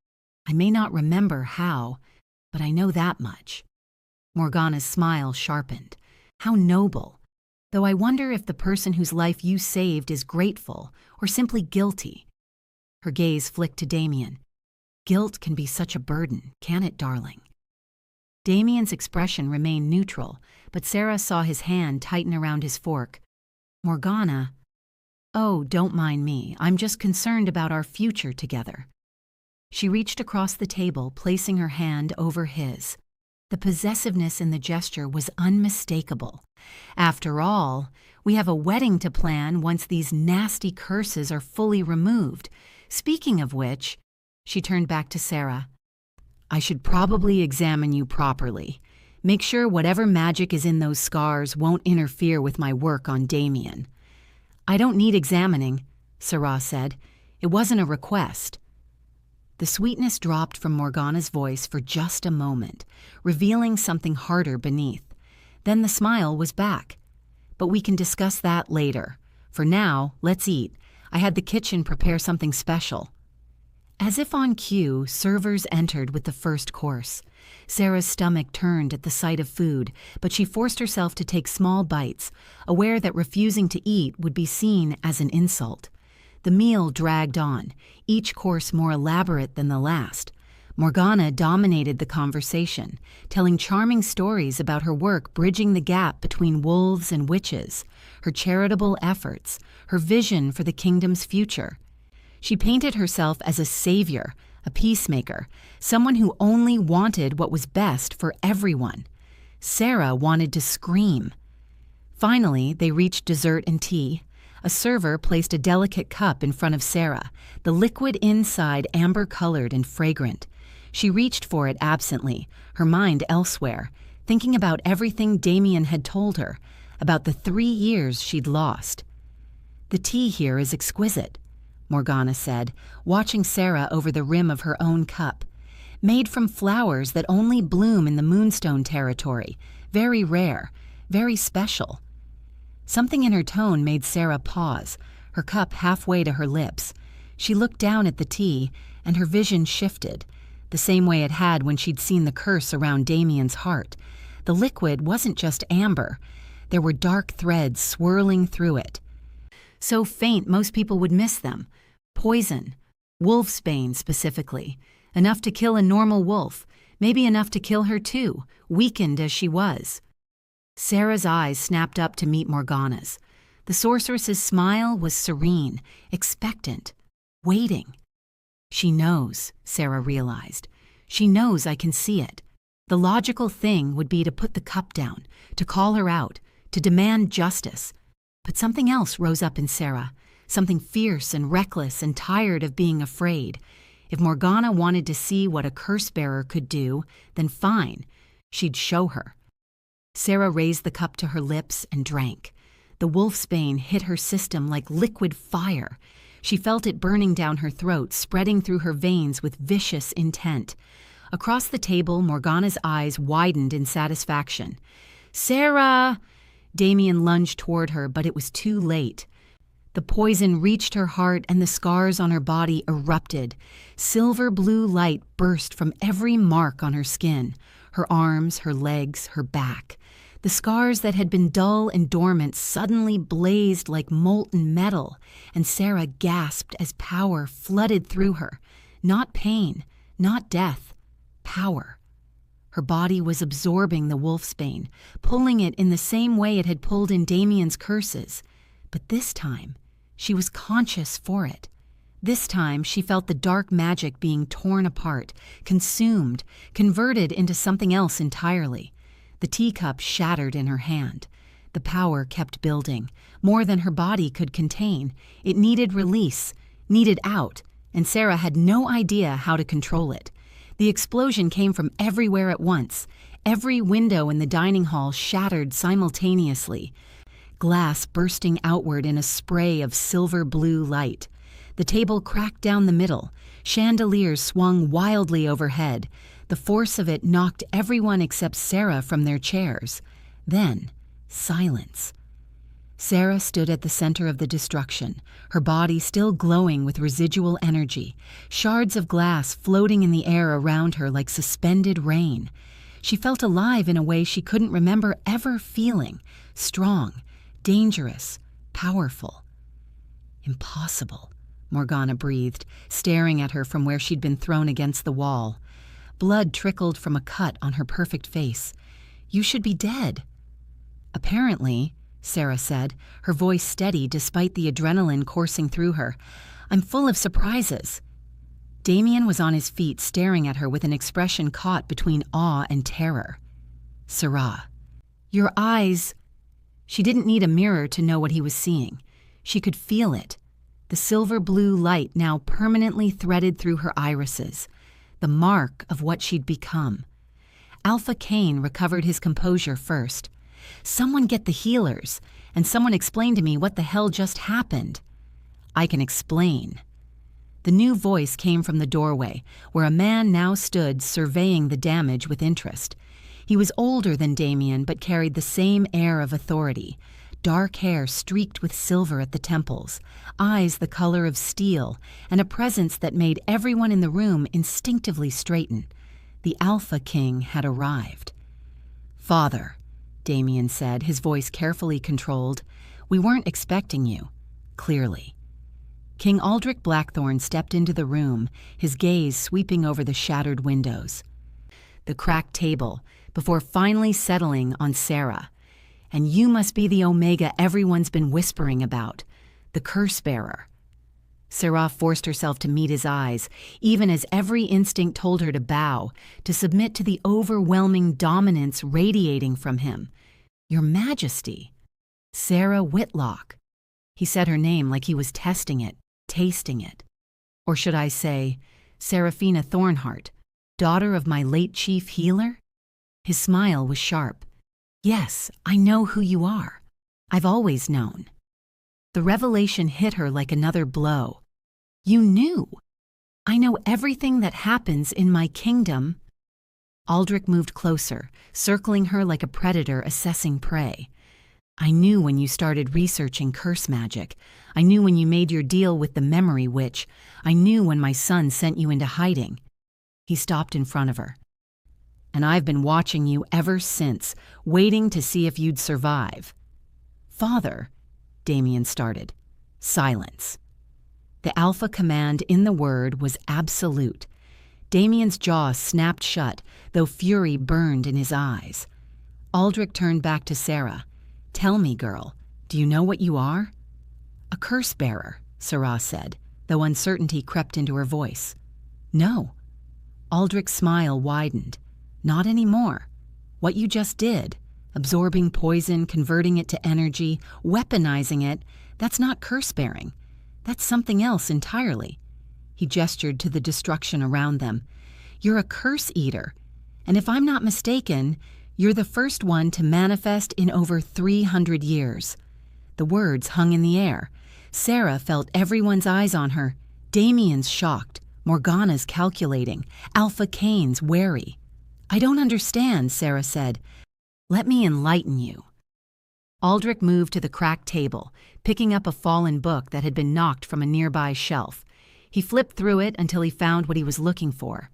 Speaker 1: "I may not remember how, but I know that much." Morgana's smile sharpened. "How noble. Though I wonder if the person whose life you saved is grateful or simply guilty." Her gaze flicked to Damien. "Guilt can be such a burden, can't it, darling?" Damien's expression remained neutral, but Sarah saw his hand tighten around his fork. "Morgana—" "Oh, don't mind me. I'm just concerned about our future together." She reached across the table, placing her hand over his. The possessiveness in the gesture was unmistakable. "After all, we have a wedding to plan once these nasty curses are fully removed. Speaking of which," she turned back to Sarah, I should probably examine you properly. Make sure whatever magic is in those scars won't interfere with my work on Damien." "I don't need examining," Sarah said. "It wasn't a request." The sweetness dropped from Morgana's voice for just a moment, revealing something harder beneath. Then the smile was back. "But we can discuss that later. For now, let's eat. I had the kitchen prepare something special." As if on cue, servers entered with the first course. Sarah's stomach turned at the sight of food, but she forced herself to take small bites, aware that refusing to eat would be seen as an insult. The meal dragged on, each course more elaborate than the last. Morgana dominated the conversation, telling charming stories about her work bridging the gap between wolves and witches, her charitable efforts, her vision for the kingdom's future. She painted herself as a savior, a peacemaker, someone who only wanted what was best for everyone. Sarah wanted to scream. Finally, they reached dessert and tea. A server placed a delicate cup in front of Sarah, the liquid inside amber-colored and fragrant. She reached for it absently, her mind elsewhere, thinking about everything Damien had told her, about the 3 years she'd lost. "The tea here is exquisite," Morgana said, watching Sarah over the rim of her own cup. "Made from flowers that only bloom in the Moonstone territory, very rare, very special." Something in her tone made Sarah pause, her cup halfway to her lips. She looked down at the tea, and her vision shifted, the same way it had when she'd seen the curse around Damien's heart. The liquid wasn't just amber. There were dark threads swirling through it. So faint most people would miss them. Poison. Wolfsbane, specifically. Enough to kill a normal wolf. Maybe enough to kill her too, weakened as she was. Sarah's eyes snapped up to meet Morgana's. The sorceress's smile was serene, expectant, waiting. "She knows," Sarah realized. "She knows I can see it. The logical thing would be to put the cup down, to call her out, to demand justice. But something else rose up in Sarah, something fierce and reckless and tired of being afraid. If Morgana wanted to see what a curse-bearer could do, then fine, she'd show her. Sarah raised the cup to her lips and drank. The wolfsbane hit her system like liquid fire. She felt it burning down her throat, spreading through her veins with vicious intent. Across the table, Morgana's eyes widened in satisfaction. "Sarah!" Damien lunged toward her, but it was too late. The poison reached her heart and the scars on her body erupted. Silver blue light burst from every mark on her skin, her arms, her legs, her back. The scars that had been dull and dormant suddenly blazed like molten metal, and Sarah gasped as power flooded through her. Not pain, not death, power. Her body was absorbing the wolfsbane, pulling it in the same way it had pulled in Damien's curses. But this time, she was conscious for it. This time, she felt the dark magic being torn apart, consumed, converted into something else entirely. The teacup shattered in her hand. The power kept building, more than her body could contain. It needed release, needed out, and Sarah had no idea how to control it. The explosion came from everywhere at once. Every window in the dining hall shattered simultaneously, glass bursting outward in a spray of silver blue light. The table cracked down the middle. Chandeliers swung wildly overhead. The force of it knocked everyone except Sarah from their chairs. Then, silence. Sarah stood at the center of the destruction, her body still glowing with residual energy, shards of glass floating in the air around her like suspended rain. She felt alive in a way she couldn't remember ever feeling, strong, dangerous, powerful. "Impossible," Morgana breathed, staring at her from where she'd been thrown against the wall. Blood trickled from a cut on her perfect face. "You should be dead." "Apparently," Sarah said, her voice steady despite the adrenaline coursing through her, "I'm full of surprises." Damien was on his feet staring at her with an expression caught between awe and terror. "Sarah, your eyes—" She didn't need a mirror to know what he was seeing. She could feel it. The silver blue light now permanently threaded through her irises. the mark of what she'd become. Alpha Kane recovered his composure first. "Someone get the healers, and someone explain to me what the hell just happened." "I can explain." The new voice came from the doorway, where a man now stood surveying the damage with interest. He was older than Damien, but carried the same air of authority. Dark hair streaked with silver at the temples, eyes the color of steel, and a presence that made everyone in the room instinctively straighten. The Alpha King had arrived. "Father," Damien said, his voice carefully controlled, "we weren't expecting you, clearly." King Aldrich Blackthorn stepped into the room, his gaze sweeping over the shattered windows. The cracked table, before finally settling on Sarah. "And you must be the Omega everyone's been whispering about, the curse bearer." Sarah forced herself to meet his eyes, even as every instinct told her to bow, to submit to the overwhelming dominance radiating from him. "Your Majesty." "Sarah Whitlock." He said her name like he was testing it, tasting it. Or should I say, Seraphina Thornhart, daughter of my late chief healer? His smile was sharp. "Yes, I know who you are. I've always known." The revelation hit her like another blow. "You knew. I know everything that happens in my kingdom." Aldrich moved closer, circling her like a predator assessing prey. "I knew when you started researching curse magic. I knew when you made your deal with the Memory Witch. I knew when my son sent you into hiding." He stopped in front of her. "And I've been watching you ever since, waiting to see if you'd survive." "Father," Damien started. Silence. The alpha command in the word was absolute. Damien's jaw snapped shut, though fury burned in his eyes. Aldrich turned back to Sarah. "Tell me, girl, do you know what you are?" "A curse bearer," Sarah said, though uncertainty crept into her voice. "No." Aldrich's smile widened. "Not anymore. What you just did, absorbing poison, converting it to energy, weaponizing it, that's not curse-bearing. That's something else entirely." He gestured to the destruction around them. "You're a curse eater, and if I'm not mistaken, you're the first one to manifest in over 300 years. The words hung in the air. Sarah felt everyone's eyes on her. Damien's shocked, Morgana's calculating, Alpha Kane's wary. "I don't understand," Sarah said. "Let me enlighten you." Aldrich moved to the cracked table, picking up a fallen book that had been knocked from a nearby shelf. He flipped through it until he found what he was looking for.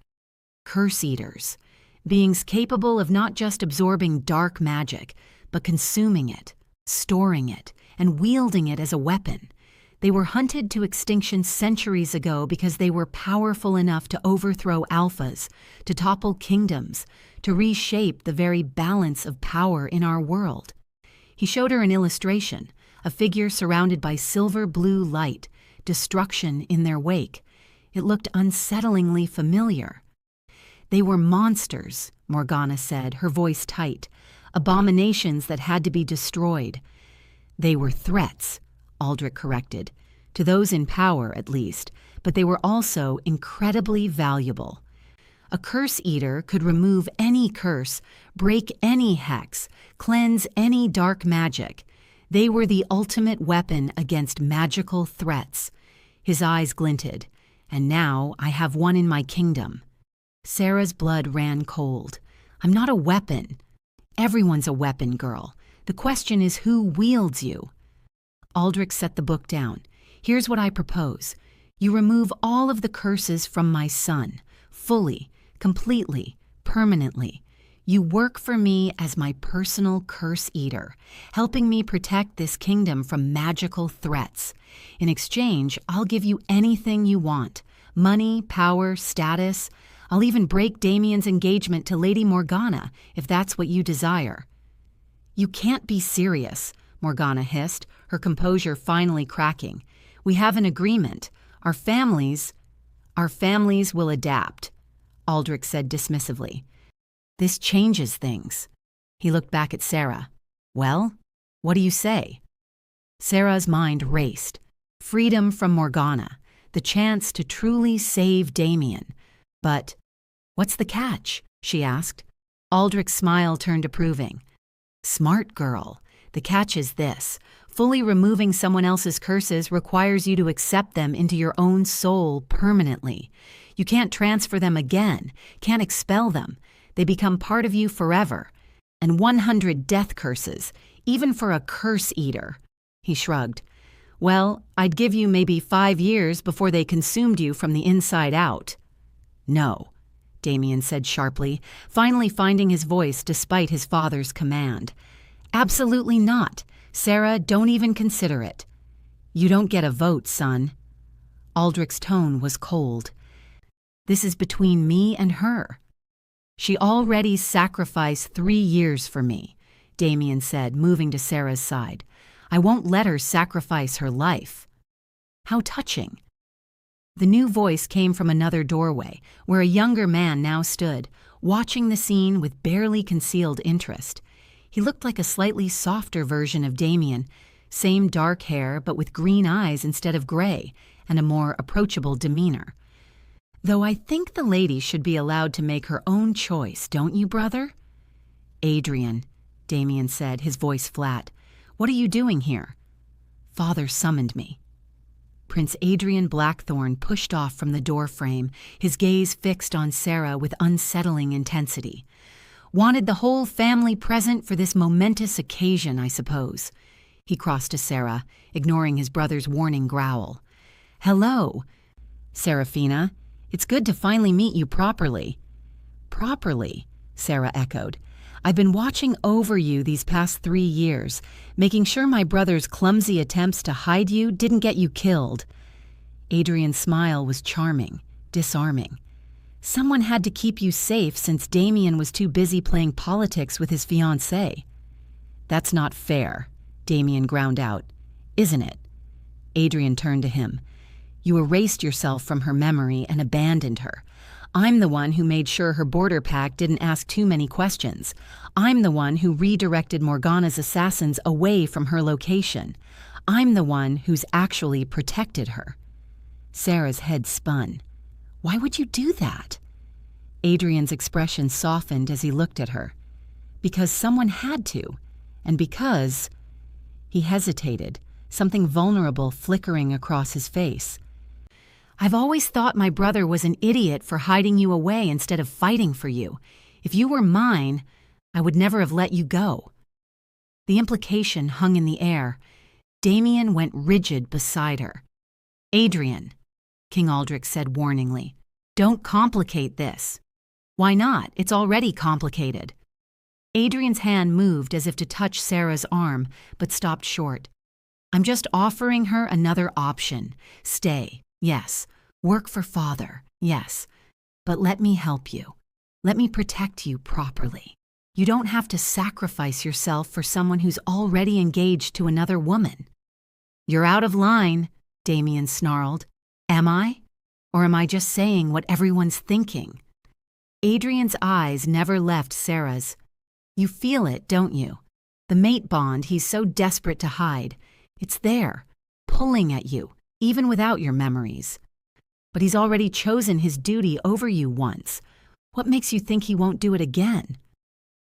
Speaker 1: Curse eaters. Beings capable of not just absorbing dark magic, but consuming it, storing it, and wielding it as a weapon. They were hunted to extinction centuries ago because they were powerful enough to overthrow alphas, to topple kingdoms, to reshape the very balance of power in our world. He showed her an illustration, a figure surrounded by silver-blue light, destruction in their wake. It looked unsettlingly familiar. "They were monsters," Morgana said, her voice tight, "abominations that had to be destroyed." "They were threats," Aldrich corrected, "to those in power at least, but they were also incredibly valuable. A curse eater could remove any curse, break any hex, cleanse any dark magic. They were the ultimate weapon against magical threats." His eyes glinted. "And now I have one in my kingdom." Sarah's blood ran cold. "I'm not a weapon." "Everyone's a weapon, girl. The question is who wields you." Aldrich set the book down. "Here's what I propose. You remove all of the curses from my son, fully, completely, permanently. You work for me as my personal curse eater, helping me protect this kingdom from magical threats. In exchange, I'll give you anything you want. Money, power, status. I'll even break Damien's engagement to Lady Morgana, if that's what you desire." "You can't be serious," Morgana hissed, her composure finally cracking. "We have an agreement. Our families will adapt," Aldrich said dismissively. "This changes things." He looked back at Sarah. "Well, what do you say?" Sarah's mind raced. Freedom from Morgana, the chance to truly save Damien. But "What's the catch?" she asked. Aldrich's smile turned approving. "Smart girl. The catch is this. Fully removing someone else's curses requires you to accept them into your own soul permanently. You can't transfer them again, can't expel them. They become part of you forever. And 100 death curses, even for a curse eater." He shrugged. "Well, I'd give you maybe 5 years before they consumed you from the inside out." "No," Damien said sharply, finally finding his voice despite his father's command. "Absolutely not. Sarah, don't even consider it." "You don't get a vote, son." Aldrich's tone was cold. "This is between me and her." "She already sacrificed 3 years for me," Damien said, moving to Sarah's side. "I won't let her sacrifice her life." "How touching." The new voice came from another doorway, where a younger man now stood, watching the scene with barely concealed interest. He looked like a slightly softer version of Damien, same dark hair but with green eyes instead of gray, and a more approachable demeanor. "Though I think the lady should be allowed to make her own choice, don't you, brother?" "Adrian," Damien said, his voice flat. "What are you doing here?" "Father summoned me." Prince Adrian Blackthorne pushed off from the doorframe, his gaze fixed on Sarah with unsettling intensity. "Wanted the whole family present for this momentous occasion, I suppose." He crossed to Sarah, ignoring his brother's warning growl. "Hello, Seraphina. It's good to finally meet you properly." "Properly," Sarah echoed. "I've been watching over you these past 3 years, making sure my brother's clumsy attempts to hide you didn't get you killed." Adrian's smile was charming, disarming. "Someone had to keep you safe since Damien was too busy playing politics with his fiancée." "That's not fair," Damien ground out. "Isn't it?" Adrian turned to him. "You erased yourself from her memory and abandoned her. I'm the one who made sure her border pack didn't ask too many questions. I'm the one who redirected Morgana's assassins away from her location. I'm the one who's actually protected her." Sarah's head spun. "Why would you do that?" Adrian's expression softened as he looked at her. "Because someone had to, and because—" He hesitated, something vulnerable flickering across his face. "I've always thought my brother was an idiot for hiding you away instead of fighting for you. If you were mine, I would never have let you go." The implication hung in the air. Damien went rigid beside her. "Adrian," King Aldrich said warningly, "don't complicate this." "Why not? It's already complicated." Adrian's hand moved as if to touch Sarah's arm, but stopped short. "I'm just offering her another option. Stay, yes. Work for father, yes. But let me help you. Let me protect you properly. You don't have to sacrifice yourself for someone who's already engaged to another woman." "You're out of line," Damien snarled. "Am I? Or am I just saying what everyone's thinking?" Adrian's eyes never left Sarah's. "You feel it, don't you? The mate bond he's so desperate to hide. It's there, pulling at you, even without your memories. But he's already chosen his duty over you once. What makes you think he won't do it again?"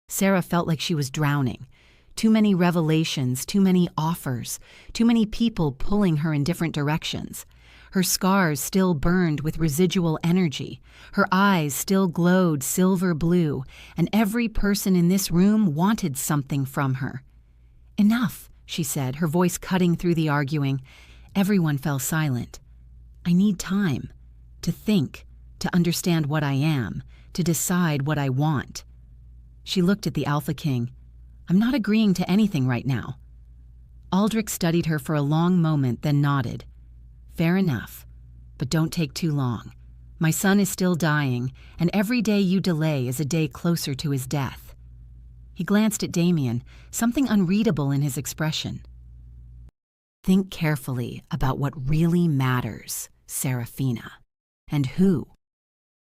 Speaker 1: Sarah felt like she was drowning. Too many revelations, too many offers, too many people pulling her in different directions. Her scars still burned with residual energy. Her eyes still glowed silver blue, and every person in this room wanted something from her. "Enough," she said, her voice cutting through the arguing. Everyone fell silent. "I need time. To think, to understand what I am, to decide what I want." She looked at the Alpha King. "I'm not agreeing to anything right now." Aldrich studied her for a long moment, then nodded. "Fair enough. But don't take too long. My son is still dying, and every day you delay is a day closer to his death." He glanced at Damien, something unreadable in his expression. "Think carefully about what really matters, Seraphina. And who?"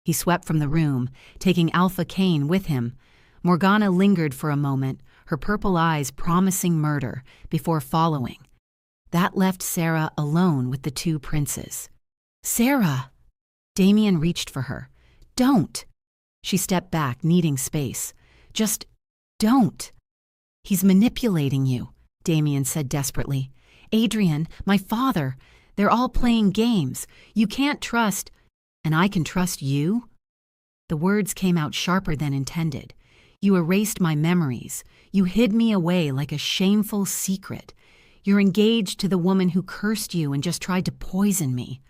Speaker 1: He swept from the room, taking Alpha Kane with him. Morgana lingered for a moment, her purple eyes promising murder, before following. That left Sarah alone with the 2 princes. "Sarah!" Damien reached for her. "Don't!" She stepped back, needing space. Just don't. He's manipulating you, Damien said desperately. Adrian, my father, they're all playing games. You can't trust. And I can trust you? The words came out sharper than intended. You erased my memories. You hid me away like a shameful secret. You're engaged to the woman who cursed you and just tried to poison me.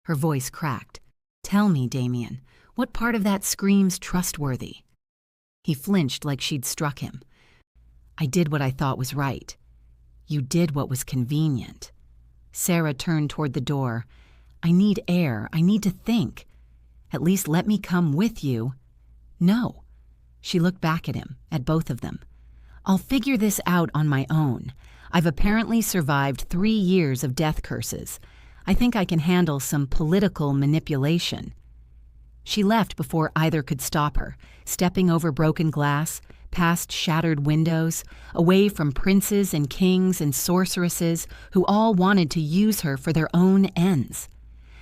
Speaker 1: Her voice cracked. Tell me, Damien, what part of that screams trustworthy? He flinched like she'd struck him. I did what I thought was right. You did what was convenient. Sarah turned toward the door. I need air. I need to think. At least let me come with you. No. She looked back at him, at both of them. I'll figure this out on my own. I've apparently survived 3 years of death curses. I think I can handle some political manipulation. She left before either could stop her, stepping over broken glass, past shattered windows, away from princes and kings and sorceresses who all wanted to use her for their own ends.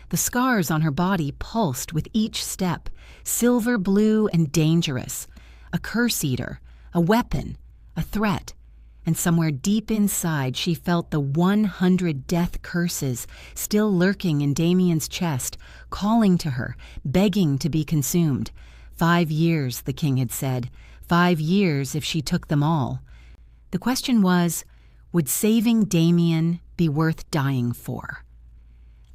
Speaker 1: The scars on her body pulsed with each step, silver blue and dangerous, a curse eater, a weapon, a threat. And somewhere deep inside she felt the 100 death curses still lurking in Damien's chest, calling to her, begging to be consumed. 5 years, the king had said. 5 years if she took them all. The question was, would saving Damien be worth dying for?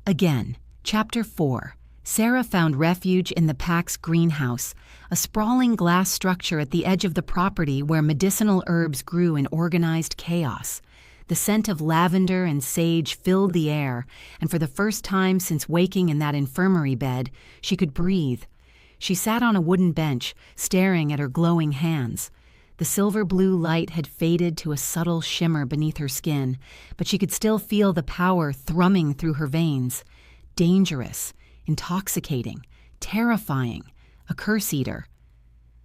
Speaker 1: Again, Chapter 4. Sarah found refuge in the Pack's greenhouse, a sprawling glass structure at the edge of the property where medicinal herbs grew in organized chaos. The scent of lavender and sage filled the air, and for the first time since waking in that infirmary bed, she could breathe. She sat on a wooden bench, staring at her glowing hands. The silver blue light had faded to a subtle shimmer beneath her skin, but she could still feel the power thrumming through her veins. Dangerous, intoxicating, terrifying, a curse eater.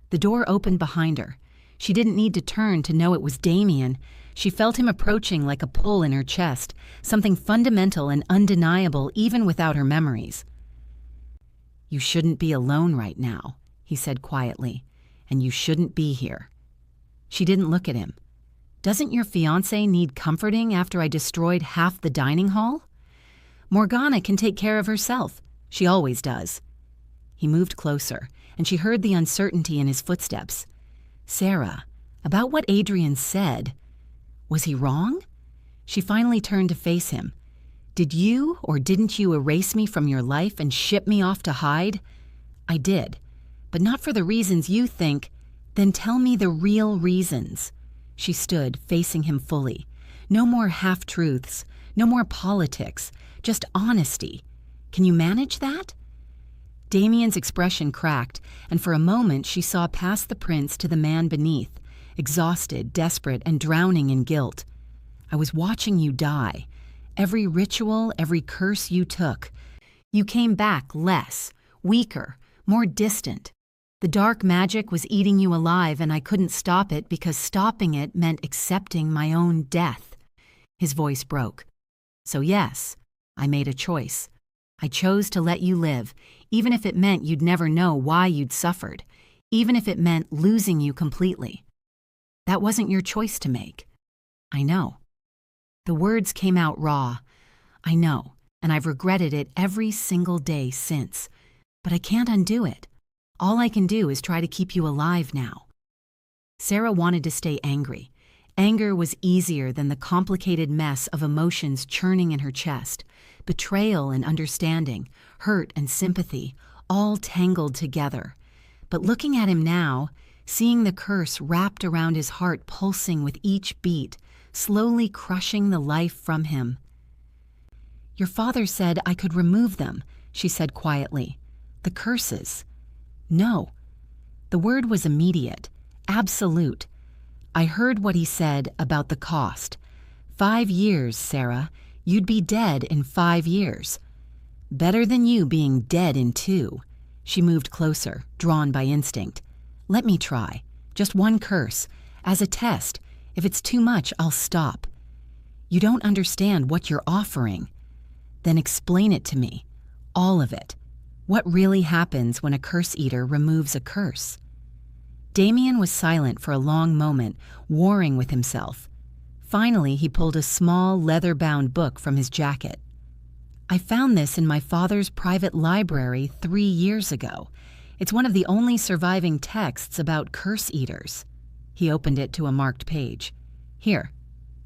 Speaker 1: The door opened behind her. She didn't need to turn to know it was Damien. She felt him approaching like a pull in her chest, something fundamental and undeniable even without her memories. You shouldn't be alone right now, he said quietly, and you shouldn't be here. She didn't look at him. Doesn't your fiancé need comforting after I destroyed half the dining hall? Morgana can take care of herself. She always does. He moved closer, and she heard the uncertainty in his footsteps. Sarah, about what Adrian said, was he wrong? She finally turned to face him. Did you or didn't you erase me from your life and ship me off to hide? I did, but not for the reasons you think. Then tell me the real reasons. She stood, facing him fully. No more half-truths, no more politics, just honesty. Can you manage that? Damien's expression cracked, and for a moment she saw past the prince to the man beneath, exhausted, desperate, and drowning in guilt. I was watching you die. Every ritual, every curse you took. You came back less, weaker, more distant. The dark magic was eating you alive, and I couldn't stop it because stopping it meant accepting my own death. His voice broke. So yes, I made a choice. I chose to let you live, even if it meant you'd never know why you'd suffered, even if it meant losing you completely. That wasn't your choice to make. I know. The words came out raw. I know, and I've regretted it every single day since. But I can't undo it. All I can do is try to keep you alive now. Sarah wanted to stay angry. Anger was easier than the complicated mess of emotions churning in her chest. Betrayal and understanding, hurt and sympathy, all tangled together. But looking at him now, seeing the curse wrapped around his heart pulsing with each beat, slowly crushing the life from him. Your father said I could remove them, she said quietly. The curses. No. The word was immediate, absolute. I heard what he said about the cost. 5 years, Sarah. You'd be dead in 5 years. Better than you being dead in 2. She moved closer, drawn by instinct. Let me try. Just one curse. As a test. If it's too much, I'll stop. You don't understand what you're offering. Then explain it to me. All of it. What really happens when a curse eater removes a curse? Damien was silent for a long moment, warring with himself. Finally, he pulled a small, leather-bound book from his jacket. I found this in my father's private library 3 years ago. It's one of the only surviving texts about curse eaters. He opened it to a marked page. Here,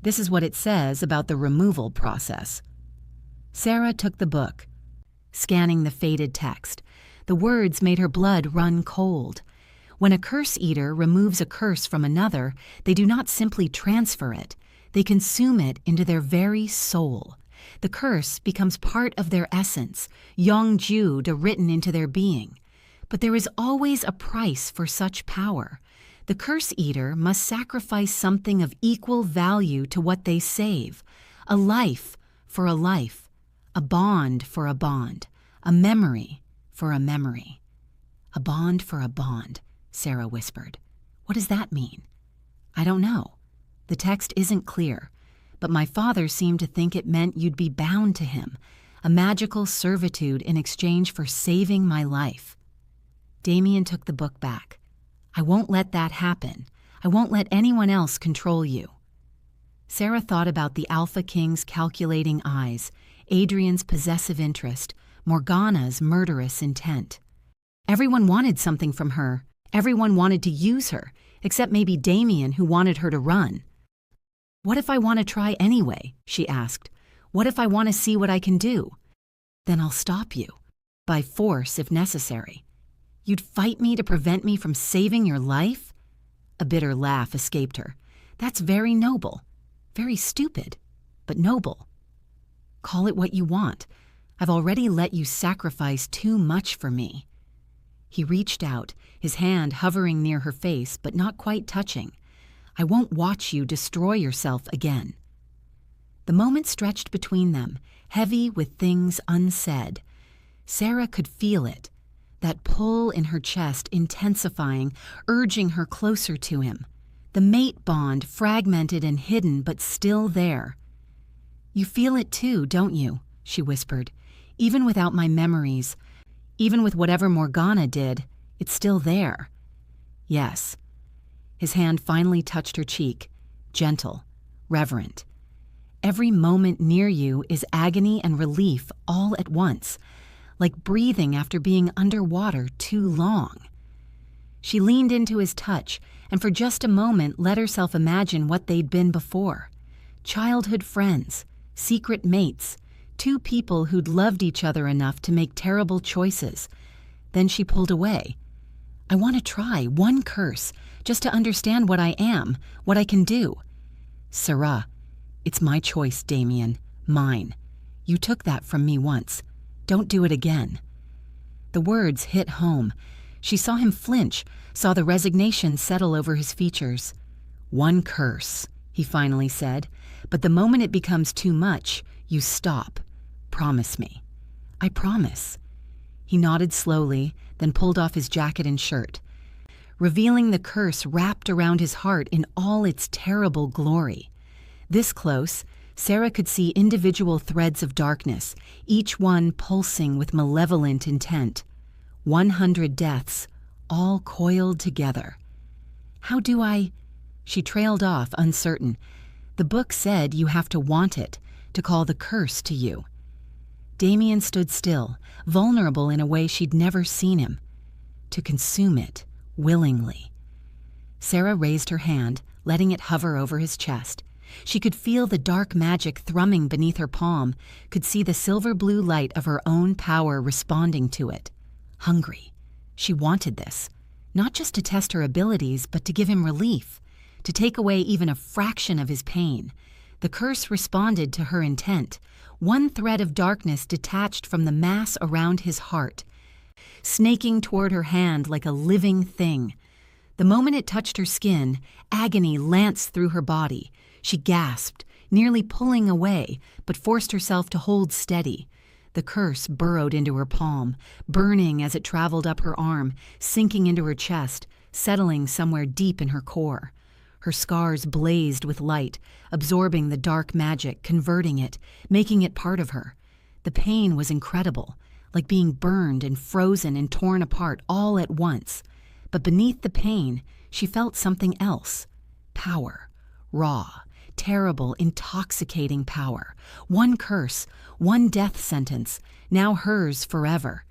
Speaker 1: this is what it says about the removal process. Sarah took the book, scanning the faded text. The words made her blood run cold. When a curse eater removes a curse from another, they do not simply transfer it. They consume it into their very soul. The curse becomes part of their essence, Yong-Jude written into their being. But there is always a price for such power. The curse eater must sacrifice something of equal value to what they save. A life for a life, a bond for a bond, a memory for a memory. A bond for a bond, Sarah whispered. What does that mean? I don't know. The text isn't clear, but my father seemed to think it meant you'd be bound to him, a magical servitude in exchange for saving my life. Damien took the book back. I won't let that happen. I won't let anyone else control you. Sarah thought about the Alpha King's calculating eyes, Adrian's possessive interest, Morgana's murderous intent. Everyone wanted something from her. Everyone wanted to use her, except maybe Damien, who wanted her to run. What if I want to try anyway? She asked. What if I want to see what I can do? Then I'll stop you, by force if necessary. You'd fight me to prevent me from saving your life? A bitter laugh escaped her. That's very noble. Very stupid, but noble. Call it what you want. I've already let you sacrifice too much for me. He reached out, his hand hovering near her face, but not quite touching. I won't watch you destroy yourself again. The moment stretched between them, heavy with things unsaid. Sarah could feel it, that pull in her chest intensifying, urging her closer to him. The mate bond fragmented and hidden, but still there. You feel it too, don't you? She whispered. Even without my memories, even with whatever Morgana did, it's still there. Yes. His hand finally touched her cheek, gentle, reverent. Every moment near you is agony and relief all at once, like breathing after being underwater too long. She leaned into his touch and for just a moment let herself imagine what they'd been before. Childhood friends, secret mates, two people who'd loved each other enough to make terrible choices. Then she pulled away. I want to try one curse, just to understand what I am, what I can do. Sarah, it's my choice, Damien, mine. You took that from me once. Don't do it again. The words hit home. She saw him flinch, saw the resignation settle over his features. One curse, he finally said, but the moment it becomes too much, you stop. Promise me. I promise. He nodded slowly, then pulled off his jacket and shirt, revealing the curse wrapped around his heart in all its terrible glory. This close, Sarah could see individual threads of darkness, each one pulsing with malevolent intent. 100 deaths, all coiled together. How do I... She trailed off, uncertain. The book said you have to want it, to call the curse to you. Damien stood still, vulnerable in a way she'd never seen him. To consume it, willingly. Sarah raised her hand, letting it hover over his chest. She could feel the dark magic thrumming beneath her palm, could see the silver-blue light of her own power responding to it. Hungry. She wanted this. Not just to test her abilities, but to give him relief. To take away even a fraction of his pain. The curse responded to her intent. One thread of darkness detached from the mass around his heart, snaking toward her hand like a living thing. The moment it touched her skin, agony lanced through her body. She gasped, nearly pulling away, but forced herself to hold steady. The curse burrowed into her palm, burning as it traveled up her arm, sinking into her chest, settling somewhere deep in her core. Her scars blazed with light, absorbing the dark magic, converting it, making it part of her. The pain was incredible, like being burned and frozen and torn apart all at once. But beneath the pain, she felt something else. Power. Raw, terrible, intoxicating power. One curse, one death sentence, now hers forever.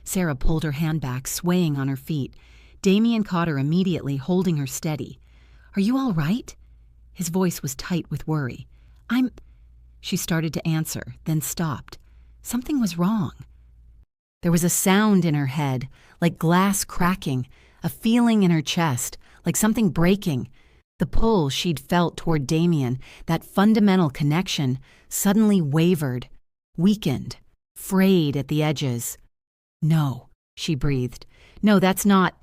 Speaker 1: Sarah pulled her hand back, swaying on her feet. Damien caught her immediately, holding her steady. "Are you all right?" His voice was tight with worry. She started to answer, then stopped. Something was wrong. There was a sound in her head, like glass cracking, a feeling in her chest, like something breaking. The pull she'd felt toward Damien, that fundamental connection, suddenly wavered, weakened, frayed at the edges. "No," she breathed. "No, that's not—"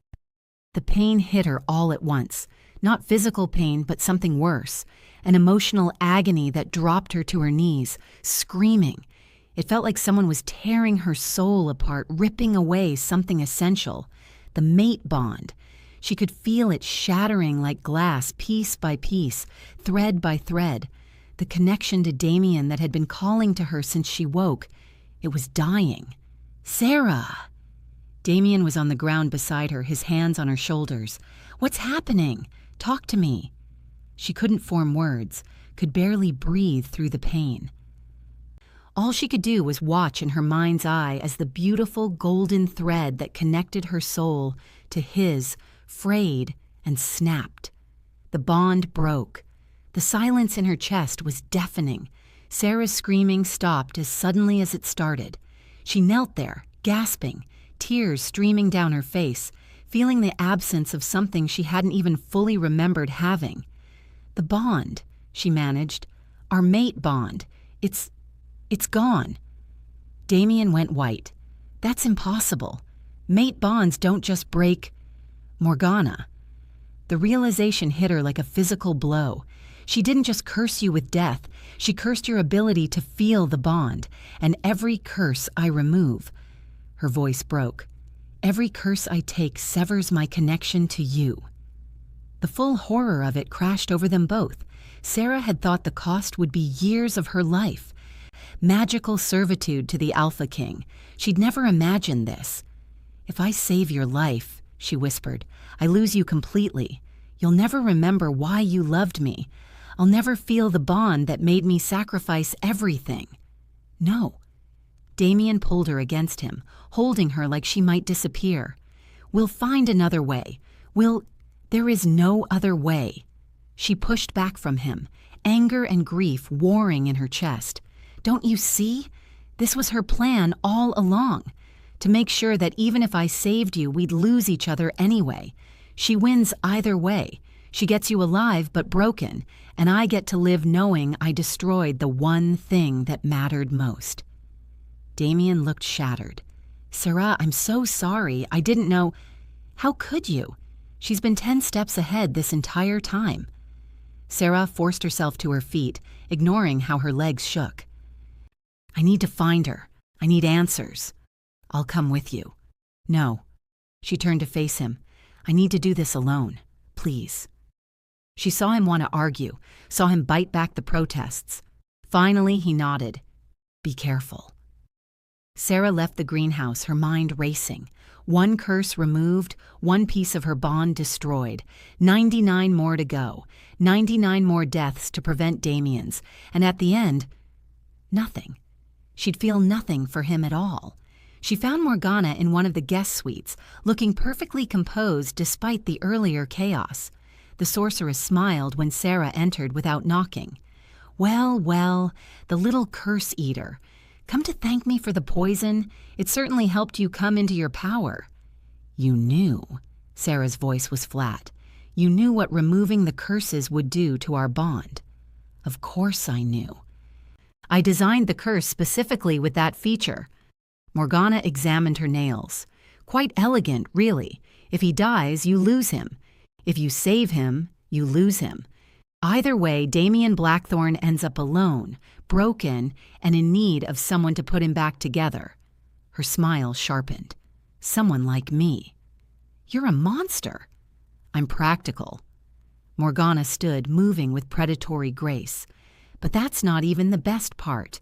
Speaker 1: The pain hit her all at once. Not physical pain, but something worse. An emotional agony that dropped her to her knees, screaming. It felt like someone was tearing her soul apart, ripping away something essential. The mate bond. She could feel it shattering like glass, piece by piece, thread by thread. The connection to Damien that had been calling to her since she woke. It was dying. "Sarah!" Damien was on the ground beside her, his hands on her shoulders. "What's happening? Talk to me." She couldn't form words, could barely breathe through the pain. All she could do was watch in her mind's eye as the beautiful golden thread that connected her soul to his frayed and snapped. The bond broke. The silence in her chest was deafening. Sarah's screaming stopped as suddenly as it started. She knelt there, gasping, tears streaming down her face, feeling the absence of something she hadn't even fully remembered having. "The bond," she managed. "Our mate bond. It's gone." Damien went white. "That's impossible. Mate bonds don't just break—" "Morgana." The realization hit her like a physical blow. She didn't just curse you with death, she cursed your ability to feel the bond. "And every curse I remove," her voice broke, "every curse I take severs my connection to you." The full horror of it crashed over them both. Sarah had thought the cost would be years of her life. Magical servitude to the Alpha King. She'd never imagined this. "If I save your life," she whispered, "I lose you completely. You'll never remember why you loved me. I'll never feel the bond that made me sacrifice everything." "No." Damien pulled her against him, holding her like she might disappear. "We'll find another way. There is no other way." She pushed back from him, anger and grief warring in her chest. "Don't you see? This was her plan all along. To make sure that even if I saved you, we'd lose each other anyway. She wins either way. She gets you alive but broken, and I get to live knowing I destroyed the one thing that mattered most." Damien looked shattered. "Sarah, I'm so sorry. I didn't know—" "How could you? She's been 10 steps ahead this entire time." Sarah forced herself to her feet, ignoring how her legs shook. "I need to find her. I need answers." "I'll come with you." "No." She turned to face him. "I need to do this alone. Please." She saw him want to argue, saw him bite back the protests. Finally, he nodded. "Be careful." Sarah left the greenhouse, her mind racing. One curse removed, one piece of her bond destroyed. 99 more to go. 99 more deaths to prevent Damien's. And at the end, nothing. She'd feel nothing for him at all. She found Morgana in one of the guest suites, looking perfectly composed despite the earlier chaos. The sorceress smiled when Sarah entered without knocking. "Well, well, the little curse eater. Come to thank me for the poison? It certainly helped you come into your power." "You knew." Sarah's voice was flat. "You knew what removing the curses would do to our bond." "Of course I knew. I designed the curse specifically with that feature." Morgana examined her nails. "Quite elegant, really. If he dies, you lose him. If you save him, you lose him. Either way, Damien Blackthorne ends up alone, broken, and in need of someone to put him back together." Her smile sharpened. "Someone like me." "You're a monster." "I'm practical." Morgana stood, moving with predatory grace. "But that's not even the best part.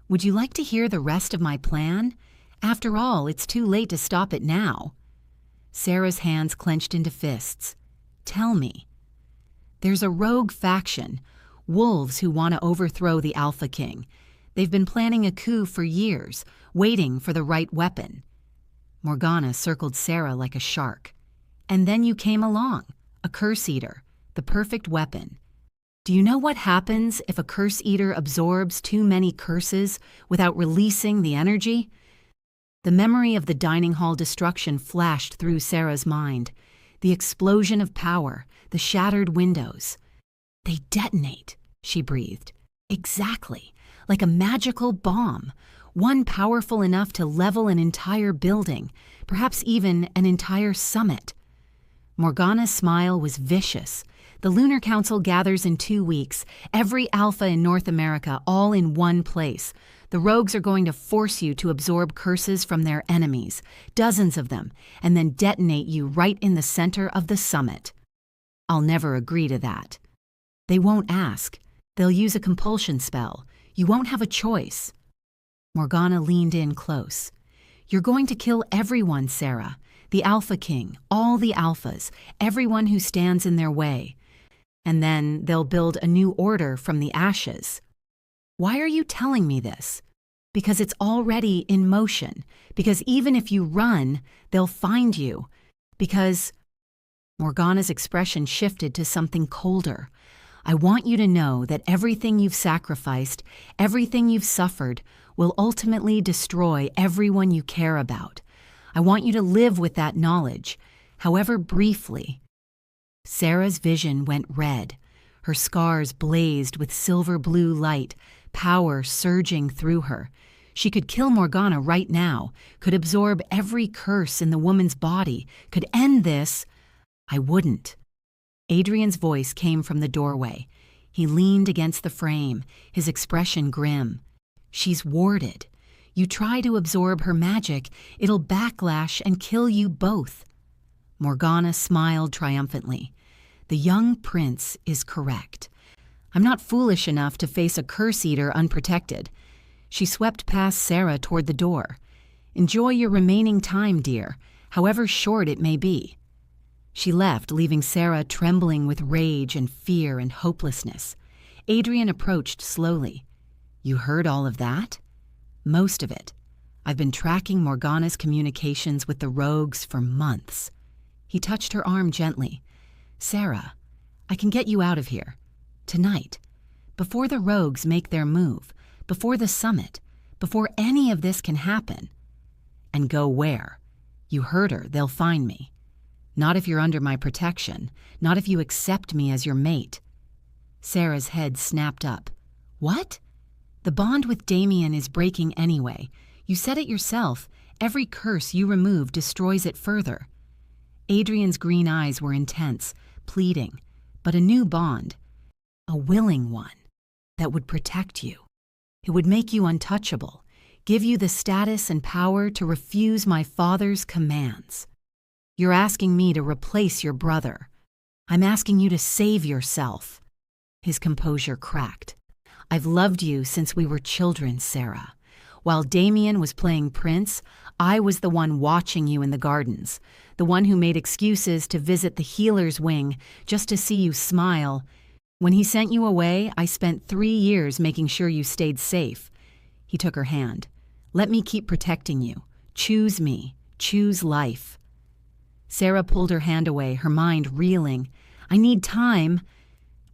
Speaker 1: Would you like to hear the rest of my plan? After all, it's too late to stop it now. Sarah's hands clenched into fists. Tell me. There's a rogue faction, wolves who want to overthrow the Alpha King. They've been planning a coup for years, waiting for the right weapon. Morgana circled Sarah like a shark. And then you came along, a curse eater, the perfect weapon. Do you know what happens if a curse eater absorbs too many curses without releasing the energy? The memory of the dining hall destruction flashed through Sarah's mind. The explosion of power, the shattered windows. They detonate, she breathed. Exactly, like a magical bomb, one powerful enough to level an entire building, perhaps even an entire summit. Morgana's smile was vicious. The Lunar Council gathers in 2 weeks, every alpha in North America, all in one place. The rogues are going to force you to absorb curses from their enemies, dozens of them, and then detonate you right in the center of the summit. I'll never agree to that. They won't ask. They'll use a compulsion spell. You won't have a choice. Morgana leaned in close. You're going to kill everyone, Sarah. The Alpha King, all the alphas, everyone who stands in their way. And then they'll build a new order from the ashes. Why are you telling me this? Because it's already in motion. Because even if you run, they'll find you. Because... Morgana's expression shifted to something colder. I want you to know that everything you've sacrificed, everything you've suffered, will ultimately destroy everyone you care about. I want you to live with that knowledge, however briefly. Sarah's vision went red. Her scars blazed with silver-blue light, power surging through her. She could kill Morgana right now, could absorb every curse in the woman's body, could end this. I wouldn't. Adrian's voice came from the doorway. He leaned against the frame, his expression grim. She's warded. You try to absorb her magic, it'll backlash and kill you both. Morgana smiled triumphantly. The young prince is correct. I'm not foolish enough to face a curse eater unprotected. She swept past Sarah toward the door. Enjoy your remaining time, dear, however short it may be. She left, leaving Sarah trembling with rage and fear and hopelessness. Adrian approached slowly. You heard all of that? Most of it. I've been tracking Morgana's communications with the rogues for months. He touched her arm gently. Sarah, I can get you out of here. Tonight. Before the rogues make their move. Before the summit. Before any of this can happen. And go where? You heard her. They'll find me. Not if you're under my protection. Not if you accept me as your mate. Sarah's head snapped up. What? The bond with Damien is breaking anyway. You said it yourself. Every curse you remove destroys it further. Adrian's green eyes were intense, pleading, but a new bond. A willing one that would protect you. It would make you untouchable, give you the status and power to refuse my father's commands. You're asking me to replace your brother. I'm asking you to save yourself. His composure cracked. I've loved you since we were children, Sarah. While Damien was playing Prince, I was the one watching you in the gardens, the one who made excuses to visit the healer's wing just to see you smile. When he sent you away, I spent 3 years making sure you stayed safe. He took her hand. Let me keep protecting you. Choose me. Choose life. Sarah pulled her hand away, her mind reeling. I need time.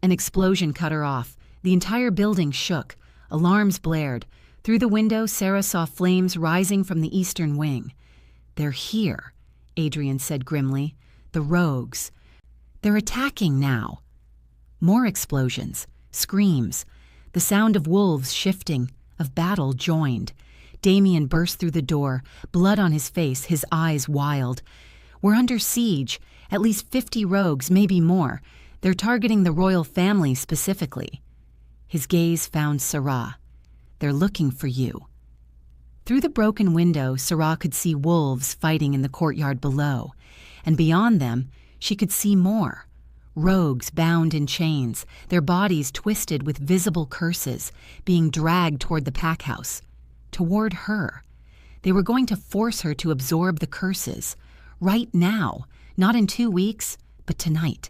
Speaker 1: An explosion cut her off. The entire building shook. Alarms blared. Through the window, Sarah saw flames rising from the eastern wing. They're here, Adrian said grimly. The rogues. They're attacking now. More explosions, screams. The sound of wolves shifting, of battle joined. Damien burst through the door, blood on his face, his eyes wild. We're under siege. At least 50 rogues, maybe more. They're targeting the royal family specifically. His gaze found Sarah. They're looking for you. Through the broken window, Sarah could see wolves fighting in the courtyard below. And beyond them, she could see more. Rogues bound in chains, their bodies twisted with visible curses, being dragged toward the pack house. Toward her. They were going to force her to absorb the curses. Right now. Not in 2 weeks, but tonight.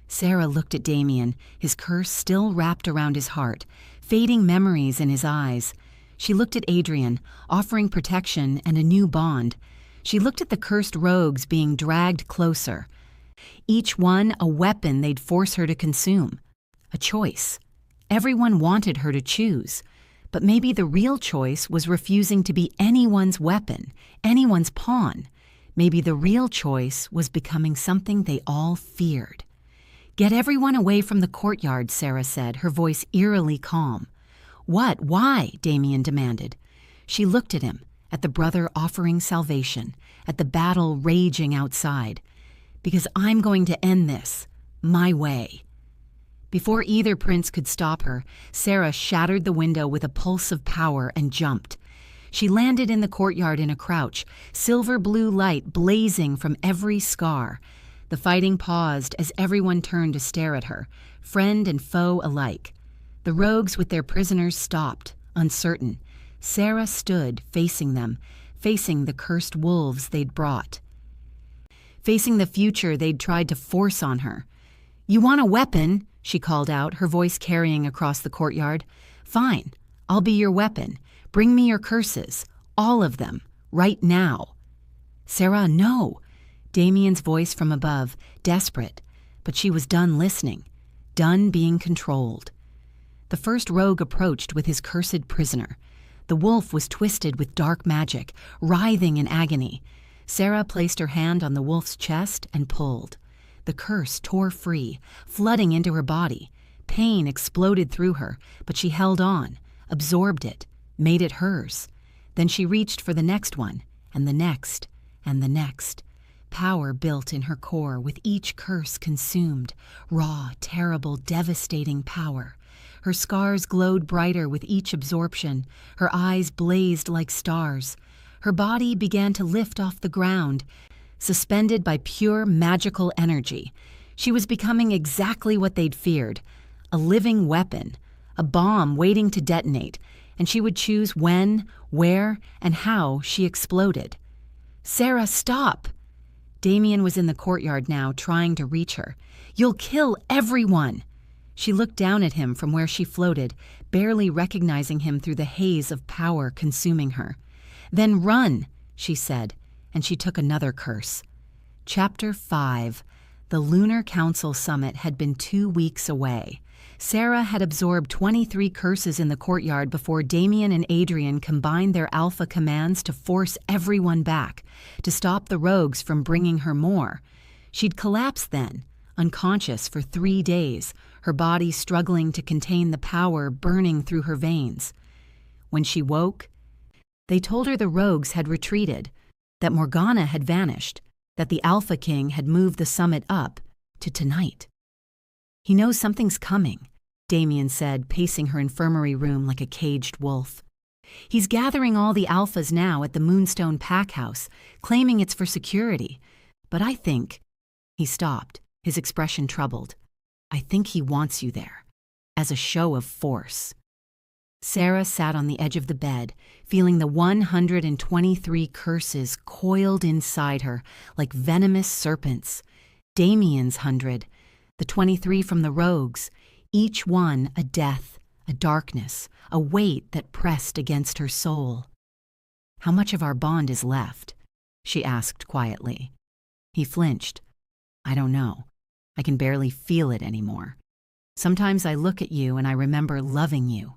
Speaker 1: Sarah looked at Damien, his curse still wrapped around his heart, fading memories in his eyes. She looked at Adrian, offering protection and a new bond. She looked at the cursed rogues being dragged closer. Each one a weapon they'd force her to consume. A choice. Everyone wanted her to choose. But maybe the real choice was refusing to be anyone's weapon, anyone's pawn. Maybe the real choice was becoming something they all feared. "Get everyone away from the courtyard," Sarah said, her voice eerily calm. "What? Why?" Damien demanded. She looked at him, at the brother offering salvation, at the battle raging outside. "Because I'm going to end this, my way." Before either prince could stop her, Sarah shattered the window with a pulse of power and jumped. She landed in the courtyard in a crouch, silver blue light blazing from every scar. The fighting paused as everyone turned to stare at her, friend and foe alike. The rogues with their prisoners stopped, uncertain. Sarah stood facing them, facing the cursed wolves they'd brought. Facing the future they'd tried to force on her. "You want a weapon?" she called out, her voice carrying across the courtyard. "Fine, I'll be your weapon. Bring me your curses, all of them, right now." "Sarah, no!" Damien's voice from above, desperate, but she was done listening, done being controlled. The first rogue approached with his cursed prisoner. The wolf was twisted with dark magic, writhing in agony. Sarah placed her hand on the wolf's chest and pulled. The curse tore free, flooding into her body. Pain exploded through her, but she held on, absorbed it, made it hers. Then she reached for the next one, and the next, and the next. Power built in her core with each curse consumed, raw, terrible, devastating power. Her scars glowed brighter with each absorption. Her eyes blazed like stars. Her body began to lift off the ground, suspended by pure magical energy. She was becoming exactly what they'd feared, a living weapon, a bomb waiting to detonate, and she would choose when, where, and how she exploded. "Sarah, stop!" Damien was in the courtyard now, trying to reach her. "You'll kill everyone!" She looked down at him from where she floated, barely recognizing him through the haze of power consuming her. "Then run," she said, and she took another curse. Chapter 5. The Lunar Council Summit had been 2 weeks away. Sarah had absorbed 23 curses in the courtyard before Damien and Adrian combined their alpha commands to force everyone back, to stop the rogues from bringing her more. She'd collapsed then, unconscious for 3 days, her body struggling to contain the power burning through her veins. When she woke, they told her the rogues had retreated, that Morgana had vanished, that the Alpha King had moved the summit up to tonight. "He knows something's coming," Damien said, pacing her infirmary room like a caged wolf. "He's gathering all the alphas now at the Moonstone Pack House, claiming it's for security. But I think—" He stopped, his expression troubled. "I think he wants you there, as a show of force." Sarah sat on the edge of the bed, feeling the 123 curses coiled inside her like venomous serpents. Damien's 100, the 23 from the rogues, each one a death, a darkness, a weight that pressed against her soul. "How much of our bond is left?" she asked quietly. He flinched. "I don't know. I can barely feel it anymore. Sometimes I look at you and I remember loving you.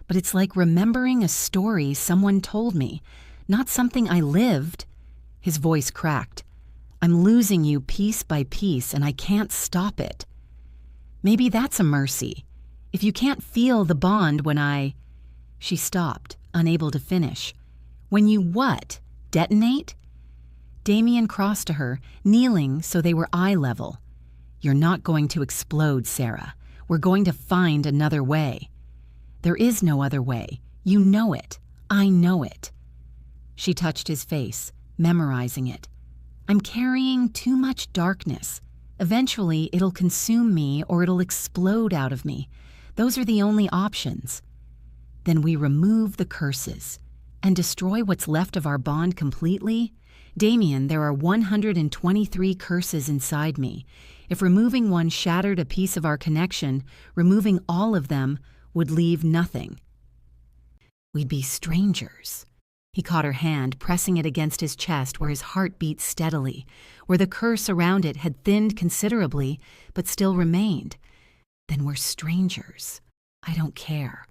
Speaker 1: But it's like remembering a story someone told me, not something I lived." His voice cracked. "I'm losing you piece by piece and I can't stop it. Maybe that's a mercy. If you can't feel the bond when I—" She stopped, unable to finish. "When you what? Detonate?" Damien crossed to her, kneeling so they were eye level. "You're not going to explode, Sarah. We're going to find another way." "There is no other way. You know it. I know it." She touched his face, memorizing it. "I'm carrying too much darkness. Eventually, it'll consume me or it'll explode out of me. Those are the only options. Then we remove the curses. And destroy what's left of our bond completely? Damien, there are 123 curses inside me. If removing one shattered a piece of our connection, removing all of them would leave nothing. We'd be strangers. He caught her hand, pressing it against his chest where his heart beat steadily, where the curse around it had thinned considerably, but still remained. Then we're strangers. I don't care.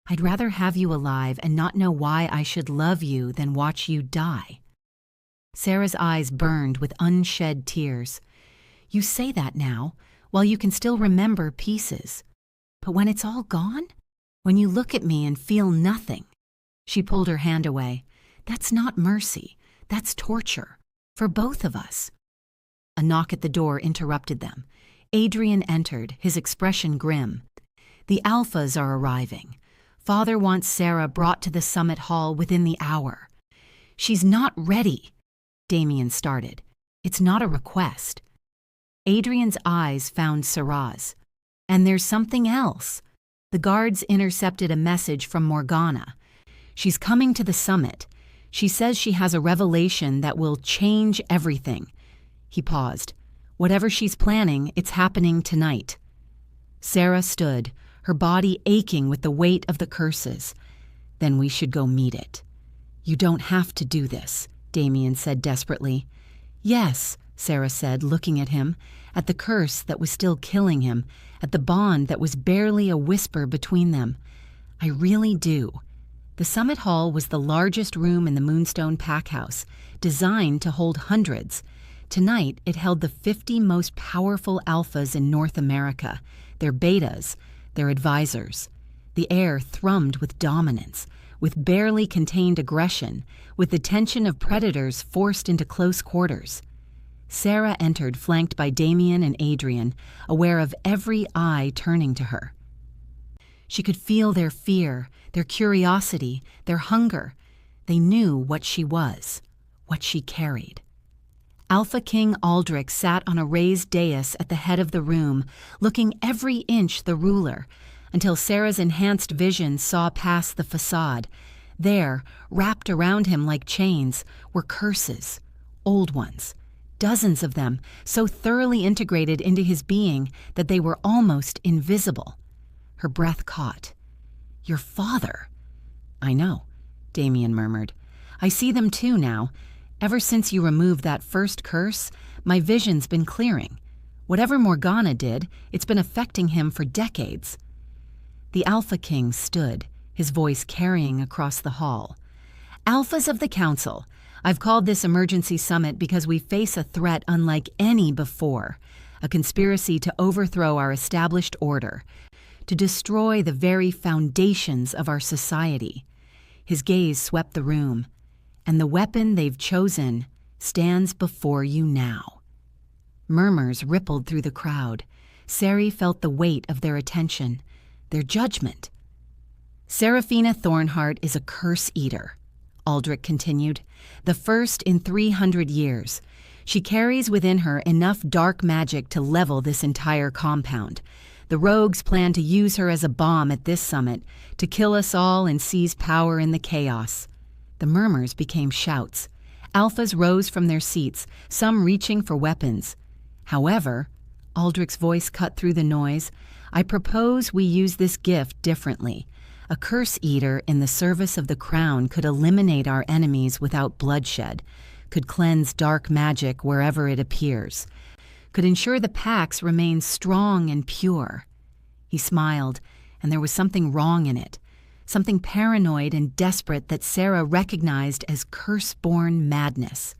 Speaker 1: I'd rather have you alive and not know why I should love you than watch you die. Sarah's eyes burned with unshed tears. You say that now, while you can still remember pieces. But when it's all gone? When you look at me and feel nothing? She pulled her hand away. That's not mercy. That's torture. For both of us. A knock at the door interrupted them. Adrian entered, his expression grim. The Alphas are arriving. Father wants Sarah brought to the summit hall within the hour. She's not ready, Damien started. It's not a request. Adrian's eyes found Sarah's. And there's something else. The guards intercepted a message from Morgana. She's coming to the summit. She says she has a revelation that will change everything. He paused. Whatever she's planning, it's happening tonight. Sarah stood, her body aching with the weight of the curses. Then we should go meet it. You don't have to do this, Damien said desperately. Yes, Sarah said, looking at him, at the curse that was still killing him, at the bond that was barely a whisper between them. I really do. The summit hall was the largest room in the Moonstone pack house, designed to hold hundreds. Tonight, it held the 50 most powerful alphas in North America, their betas, their advisors. The air thrummed with dominance, with barely contained aggression, with the tension of predators forced into close quarters. Sarah entered, flanked by Damien and Adrian, aware of every eye turning to her. She could feel their fear, their curiosity, their hunger. They knew what she was, what she carried. Alpha King Aldrich sat on a raised dais at the head of the room, looking every inch the ruler, until Sarah's enhanced vision saw past the facade. There, wrapped around him like chains, were curses, old ones, dozens of them, so thoroughly integrated into his being that they were almost invisible. Her breath caught. Your father. I know, Damien murmured. I see them too now. Ever since you removed that first curse, my vision's been clearing. Whatever Morgana did, it's been affecting him for decades. The Alpha King stood, his voice carrying across the hall. Alphas of the Council, I've called this emergency summit because we face a threat unlike any before, a conspiracy to overthrow our established order, to destroy the very foundations of our society. His gaze swept the room. And the weapon they've chosen stands before you now. Murmurs rippled through the crowd. Sari felt the weight of their attention, their judgment. Seraphina Thornheart is a curse eater, Aldrich continued, the first in 300 years. She carries within her enough dark magic to level this entire compound. The rogues plan to use her as a bomb at this summit, to kill us all and seize power in the chaos. The murmurs became shouts. Alphas rose from their seats, some reaching for weapons. However, Aldrich's voice cut through the noise, I propose we use this gift differently. A curse eater in the service of the crown could eliminate our enemies without bloodshed, could cleanse dark magic wherever it appears, could ensure the packs remain strong and pure. He smiled, and there was something wrong in it. Something paranoid and desperate that Sarah recognized as curse-born madness.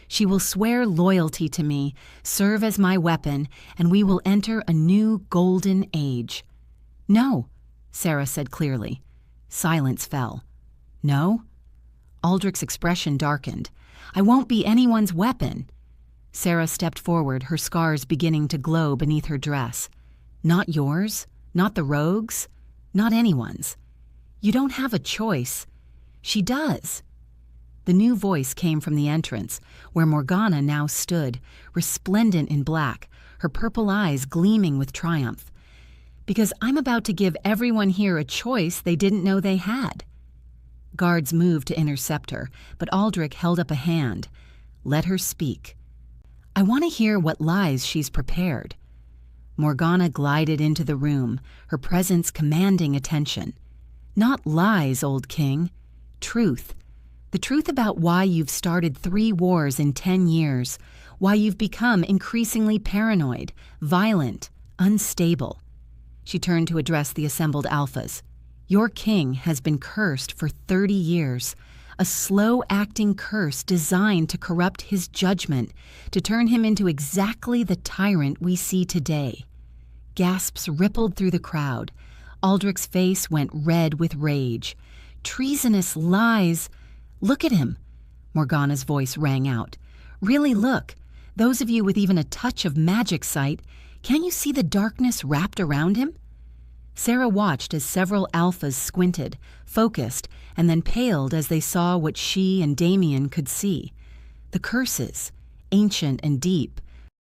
Speaker 1: She will swear loyalty to me, serve as my weapon, and we will enter a new golden age. No, Sarah said clearly. Silence fell. No? Aldrich's expression darkened. I won't be anyone's weapon. Sarah stepped forward, her scars beginning to glow beneath her dress. Not yours, not the rogues, not anyone's. You don't have a choice. She does. The new voice came from the entrance, where Morgana now stood, resplendent in black, her purple eyes gleaming with triumph. Because I'm about to give everyone here a choice they didn't know they had. Guards moved to intercept her, but Aldrich held up a hand. Let her speak. I want to hear what lies she's prepared. Morgana glided into the room, her presence commanding attention. Not lies, old king. Truth. The truth about why you've started 3 wars in 10 years, why you've become increasingly paranoid, violent, unstable. She turned to address the assembled alphas. Your king has been cursed for 30 years, a slow-acting curse designed to corrupt his judgment, to turn him into exactly the tyrant we see today. Gasps rippled through the crowd. Aldrich's face went red with rage. Treasonous lies! Look at him! Morgana's voice rang out. Really look. Those of you with even a touch of magic sight, can't you see the darkness wrapped around him? Sarah watched as several alphas squinted, focused, and then paled as they saw what she and Damien could see. The curses, ancient and deep,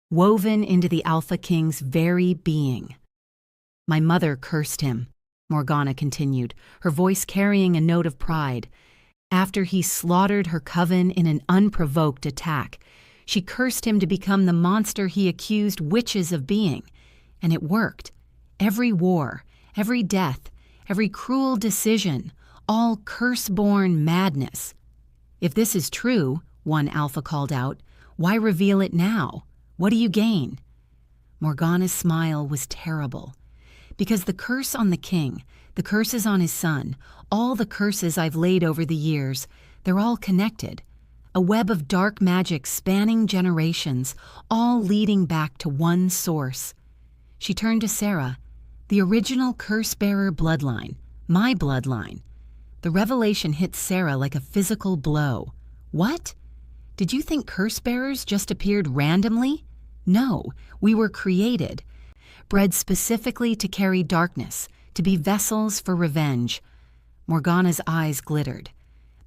Speaker 1: woven into the Alpha King's very being. My mother cursed him, Morgana continued, her voice carrying a note of pride. After he slaughtered her coven in an unprovoked attack, she cursed him to become the monster he accused witches of being. And it worked. Every war, every death, every cruel decision, all curse-born madness. If this is true, one alpha called out, why reveal it now? What do you gain? Morgana's smile was terrible. Because the curse on the king, the curses on his son, all the curses I've laid over the years, they're all connected. A web of dark magic spanning generations, all leading back to one source. She turned to Sarah. The original curse-bearer bloodline, my bloodline. The revelation hit Sarah like a physical blow. What? Did you think curse-bearers just appeared randomly? No, we were created, bred specifically to carry darkness, to be vessels for revenge. Morgana's eyes glittered.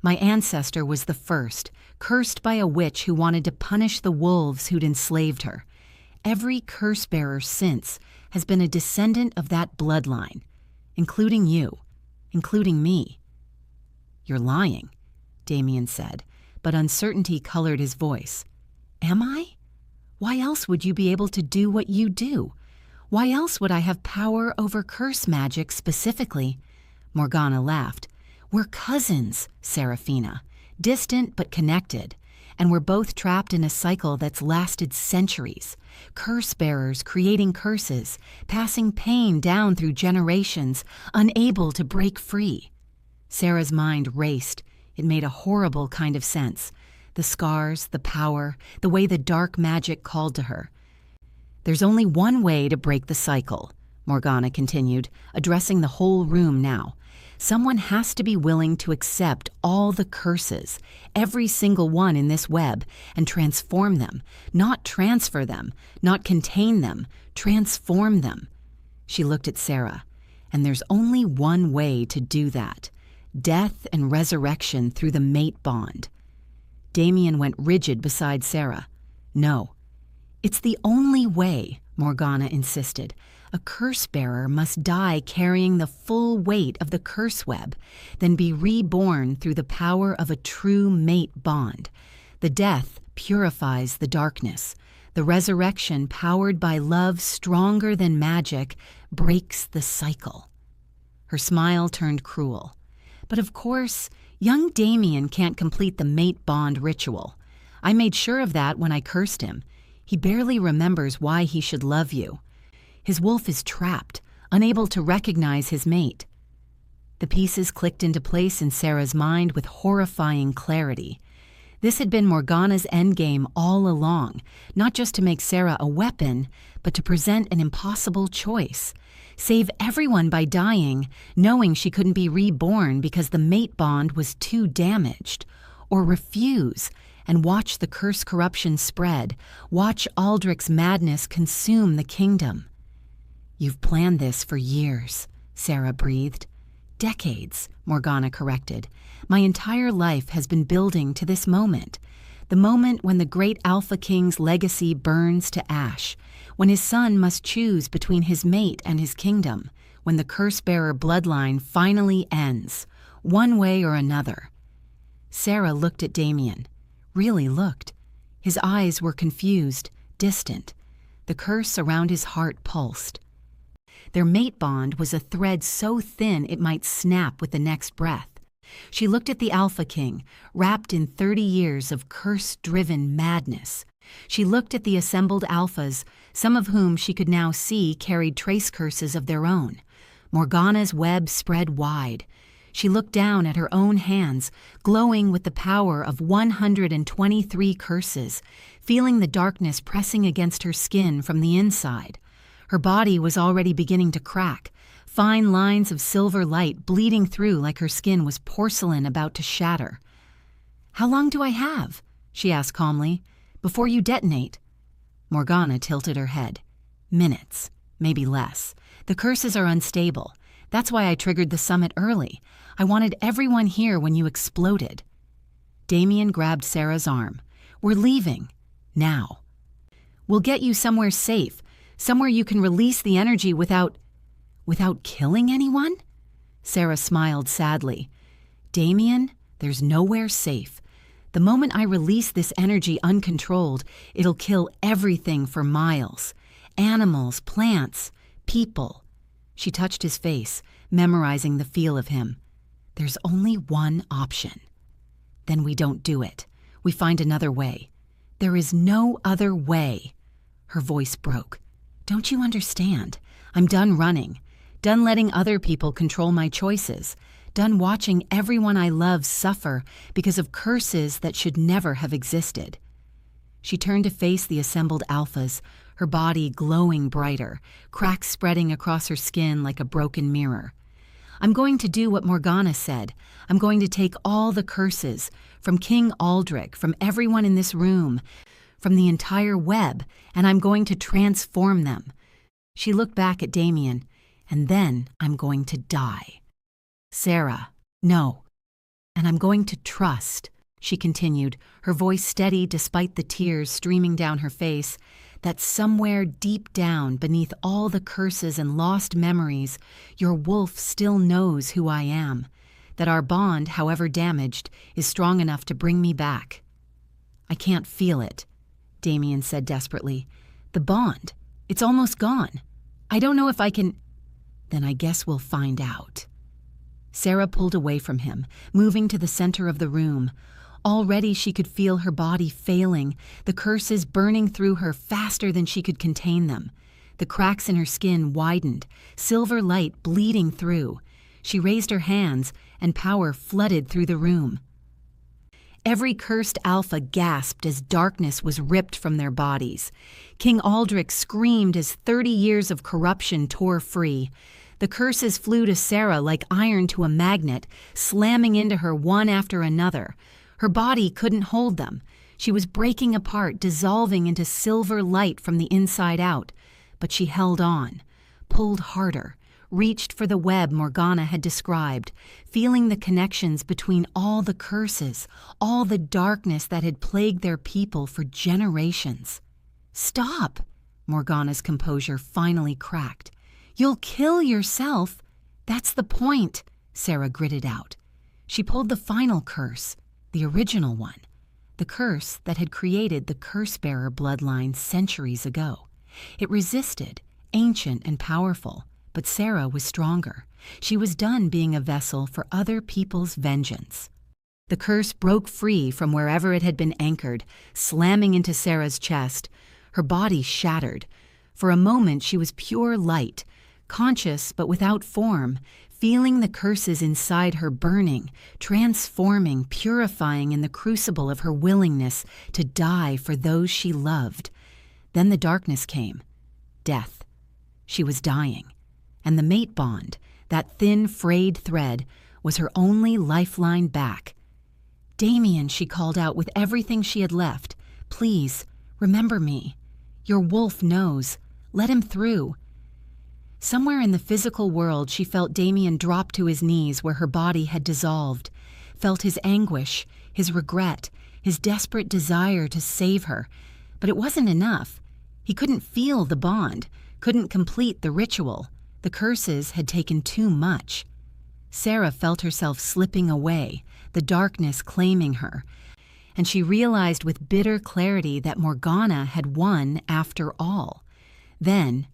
Speaker 1: My ancestor was the first, cursed by a witch who wanted to punish the wolves who'd enslaved her. Every curse-bearer since has been a descendant of that bloodline, including you, including me. You're lying, Damien said, but uncertainty colored his voice. Am I? Why else would you be able to do what you do? Why else would I have power over curse magic specifically? Morgana laughed. We're cousins, Seraphina, distant but connected, and we're both trapped in a cycle that's lasted centuries. Curse-bearers creating curses, passing pain down through generations, unable to break free. Sarah's mind raced. It made a horrible kind of sense. The scars, the power, the way the dark magic called to her. There's only one way to break the cycle, Morgana continued, addressing the whole room now. Someone has to be willing to accept all the curses, every single one in this web, and transform them, not transfer them, not contain them, transform them. She looked at Sarah, and there's only one way to do that. Death and resurrection through the mate bond. Damien went rigid beside Sarah. No. It's the only way, Morgana insisted. A curse-bearer must die carrying the full weight of the curse web, then be reborn through the power of a true mate bond. The death purifies the darkness. The resurrection, powered by love stronger than magic, breaks the cycle. Her smile turned cruel. But of course, young Damien can't complete the mate bond ritual. I made sure of that when I cursed him. He barely remembers why he should love you. His wolf is trapped, unable to recognize his mate. The pieces clicked into place in Sarah's mind with horrifying clarity. This had been Morgana's endgame all along, not just to make Sarah a weapon, but to present an impossible choice. Save everyone by dying, knowing she couldn't be reborn because the mate bond was too damaged. Or refuse and watch the curse corruption spread, watch Aldrich's madness consume the kingdom. You've planned this for years, Sarah breathed. Decades, Morgana corrected. My entire life has been building to this moment. The moment when the great Alpha King's legacy burns to ash, when his son must choose between his mate and his kingdom, when the curse-bearer bloodline finally ends. one way or another. Sarah looked at Damien, really looked. His eyes were confused, distant. The curse around his heart pulsed. Their mate bond was a thread so thin it might snap with the next breath. She looked at the Alpha King, wrapped in 30 years of curse-driven madness. She looked at the assembled Alphas, some of whom she could now see carried trace curses of their own. Morgana's web spread wide. She looked down at her own hands, glowing with the power of 123 curses, feeling the darkness pressing against her skin from the inside. Her body was already beginning to crack, fine lines of silver light bleeding through like her skin was porcelain about to shatter. "How long do I have?" she asked calmly. "Before you detonate?" Morgana tilted her head. "Minutes, maybe less. The curses are unstable. That's why I triggered the summit early. I wanted everyone here when you exploded." Damien grabbed Sarah's arm. "We're leaving. Now. We'll get you somewhere safe, somewhere you can release the energy without killing anyone?" Sarah smiled sadly. "Damien, there's nowhere safe. The moment I release this energy uncontrolled, it'll kill everything for miles. Animals, plants, people." She touched his face, memorizing the feel of him. "There's only one option." "Then we don't do it. We find another way." "There is no other way." Her voice broke. "Don't you understand? I'm done running. Done letting other people control my choices. Done watching everyone I love suffer because of curses that should never have existed." She turned to face the assembled Alphas, her body glowing brighter, cracks spreading across her skin like a broken mirror. "I'm going to do what Morgana said. I'm going to take all the curses, from King Aldrich, from everyone in this room, from the entire web, and I'm going to transform them." She looked back at Damien. "And then I'm going to die." "Sarah, no. And I'm going to trust," she continued, her voice steady despite the tears streaming down her face, "that somewhere deep down beneath all the curses and lost memories, your wolf still knows who I am, that our bond, however damaged, is strong enough to bring me back." "I can't feel it," Damien said desperately. "The bond, it's almost gone. I don't know if I can—" "Then I guess we'll find out." Sarah pulled away from him, moving to the center of the room. Already she could feel her body failing, the curses burning through her faster than she could contain them. The cracks in her skin widened, silver light bleeding through. She raised her hands, and power flooded through the room. Every cursed Alpha gasped as darkness was ripped from their bodies. King Aldrich screamed as 30 years of corruption tore free. The curses flew to Sarah like iron to a magnet, slamming into her one after another. Her body couldn't hold them. She was breaking apart, dissolving into silver light from the inside out. But she held on, pulled harder, reached for the web Morgana had described, feeling the connections between all the curses, all the darkness that had plagued their people for generations. "Stop!" Morgana's composure finally cracked. "You'll kill yourself." "That's the point," Sarah gritted out. She pulled the final curse, the original one, the curse that had created the curse-bearer bloodline centuries ago. It resisted, ancient and powerful, but Sarah was stronger. She was done being a vessel for other people's vengeance. The curse broke free from wherever it had been anchored, slamming into Sarah's chest. Her body shattered. For a moment she was pure light, conscious but without form, feeling the curses inside her burning, transforming, purifying in the crucible of her willingness to die for those she loved. Then the darkness came. Death. She was dying. And the mate bond, that thin, frayed thread, was her only lifeline back. "Damien," she called out with everything she had left, "please, remember me. Your wolf knows. Let him through." Somewhere in the physical world she felt Damien drop to his knees where her body had dissolved, felt his anguish, his regret, his desperate desire to save her. But it wasn't enough. He couldn't feel the bond, couldn't complete the ritual. The curses had taken too much. Sarah felt herself slipping away, the darkness claiming her, and she realized with bitter clarity that Morgana had won after all. Then,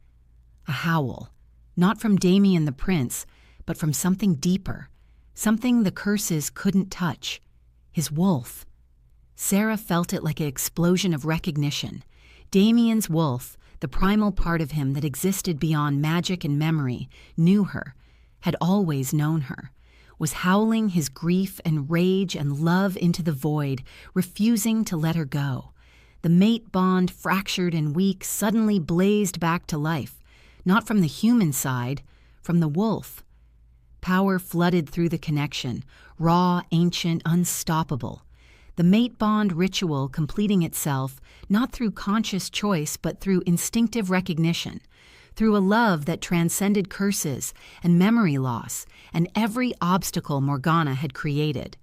Speaker 1: a howl, not from Damien the Prince, but from something deeper, something the curses couldn't touch. His wolf. Sarah felt it like an explosion of recognition. Damien's wolf, the primal part of him that existed beyond magic and memory, knew her, had always known her, was howling his grief and rage and love into the void, refusing to let her go. The mate bond, fractured and weak, suddenly blazed back to life, not from the human side, from the wolf. Power flooded through the connection, raw, ancient, unstoppable. The mate bond ritual completing itself not through conscious choice but through instinctive recognition, through a love that transcended curses and memory loss and every obstacle Morgana had created.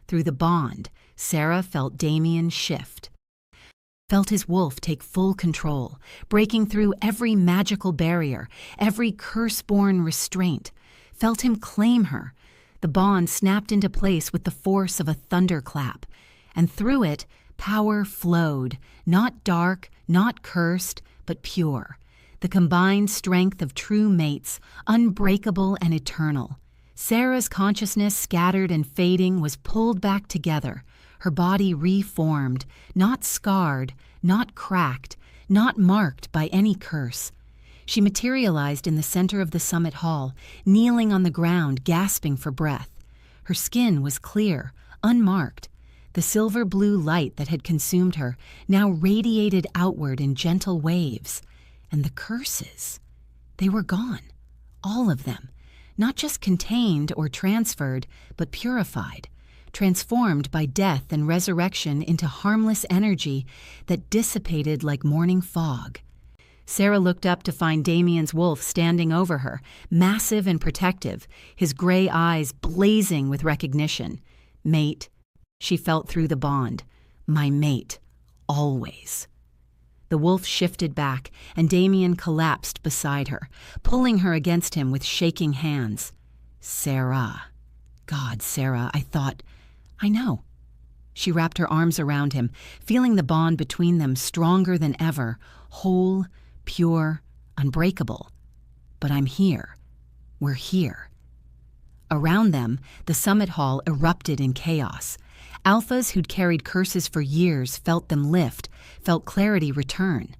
Speaker 1: Through the bond, Sarah felt Damien shift, felt his wolf take full control, breaking through every magical barrier, every curse-born restraint, felt him claim her. The bond snapped into place with the force of a thunderclap, and through it, power flowed, not dark, not cursed, but pure. The combined strength of true mates, unbreakable and eternal. Sarah's consciousness, scattered and fading, was pulled back together, her body reformed, not scarred, not cracked, not marked by any curse. She materialized in the center of the summit hall, kneeling on the ground, gasping for breath. Her skin was clear, unmarked. The silver-blue light that had consumed her now radiated outward in gentle waves. And the curses, they were gone, all of them, not just contained or transferred, but purified, transformed by death and resurrection into harmless energy that dissipated like morning fog. Sarah looked up to find Damien's wolf standing over her, massive and protective, his gray eyes blazing with recognition. Mate, she felt through the bond. My mate, always. The wolf shifted back, and Damien collapsed beside her, pulling her against him with shaking hands. Sarah. God, Sarah, I thought, I know. She wrapped her arms around him, feeling the bond between them stronger than ever, whole, pure, unbreakable. But I'm here. We're here. Around them, the summit hall erupted in chaos. Alphas who'd carried curses for years felt them lift, felt clarity return.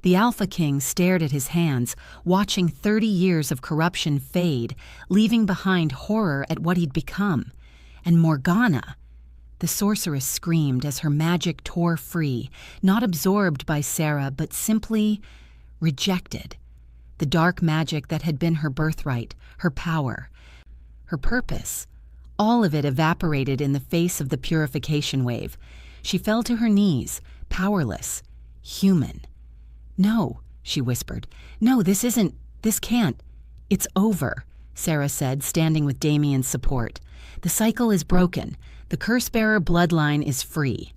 Speaker 1: The Alpha King stared at his hands, watching 30 years of corruption fade, leaving behind horror at what he'd become. And Morgana, the sorceress screamed as her magic tore free, not absorbed by Sarah, but simply rejected. The dark magic that had been her birthright, her power, her purpose. All of it evaporated in the face of the purification wave. She fell to her knees, powerless, human. No, she whispered. No, this can't. It's over, Sarah said, standing with Damien's support. The cycle is broken. The curse-bearer bloodline is free.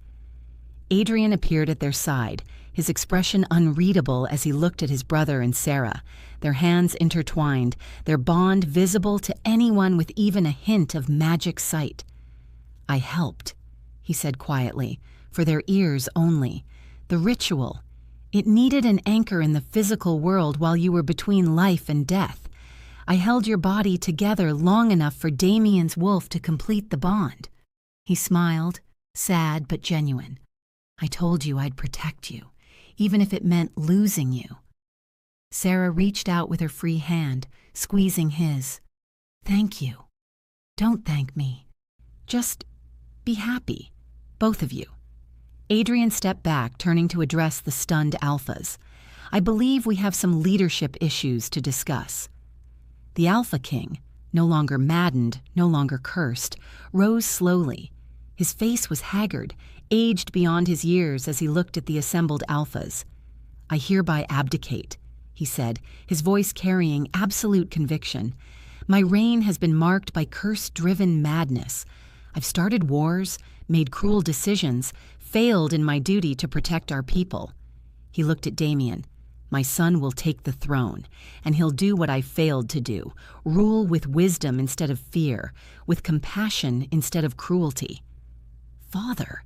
Speaker 1: Adrian appeared at their side, his expression unreadable as he looked at his brother and Sarah, their hands intertwined, their bond visible to anyone with even a hint of magic sight. I helped, he said quietly, for their ears only. The ritual, it needed an anchor in the physical world while you were between life and death. I held your body together long enough for Damien's wolf to complete the bond. He smiled, sad but genuine. I told you I'd protect you, even if it meant losing you. Sarah reached out with her free hand, squeezing his. Thank you. Don't thank me. Just be happy, both of you. Adrian stepped back, turning to address the stunned alphas. I believe we have some leadership issues to discuss. The Alpha King, no longer maddened, no longer cursed, rose slowly. His face was haggard, aged beyond his years as he looked at the assembled alphas. I hereby abdicate, he said, his voice carrying absolute conviction. My reign has been marked by curse-driven madness. I've started wars, made cruel decisions, failed in my duty to protect our people. He looked at Damien. My son will take the throne, and he'll do what I failed to do, rule with wisdom instead of fear, with compassion instead of cruelty." "Father,"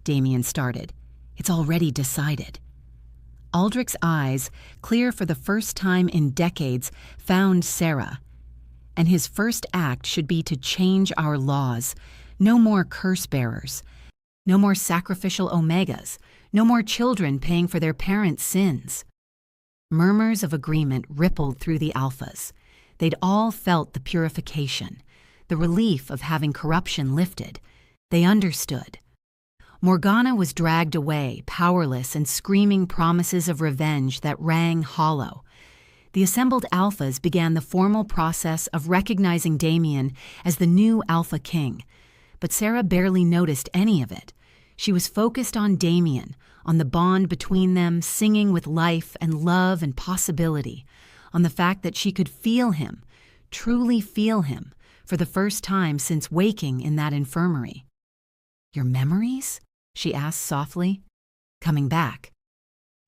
Speaker 1: Damien started, "it's already decided." Aldrich's eyes, clear for the first time in decades, found Sarah. "And his first act should be to change our laws. No more curse bearers. No more sacrificial Omegas. No more children paying for their parents' sins." Murmurs of agreement rippled through the Alphas. They'd all felt the purification, the relief of having corruption lifted. They understood. Morgana was dragged away, powerless and screaming promises of revenge that rang hollow. The assembled Alphas began the formal process of recognizing Damien as the new Alpha King, but Sarah barely noticed any of it. She was focused on Damien, on the bond between them, singing with life and love and possibility, on the fact that she could feel him, truly feel him, for the first time since waking in that infirmary. "Your memories?" she asked softly. "Coming back."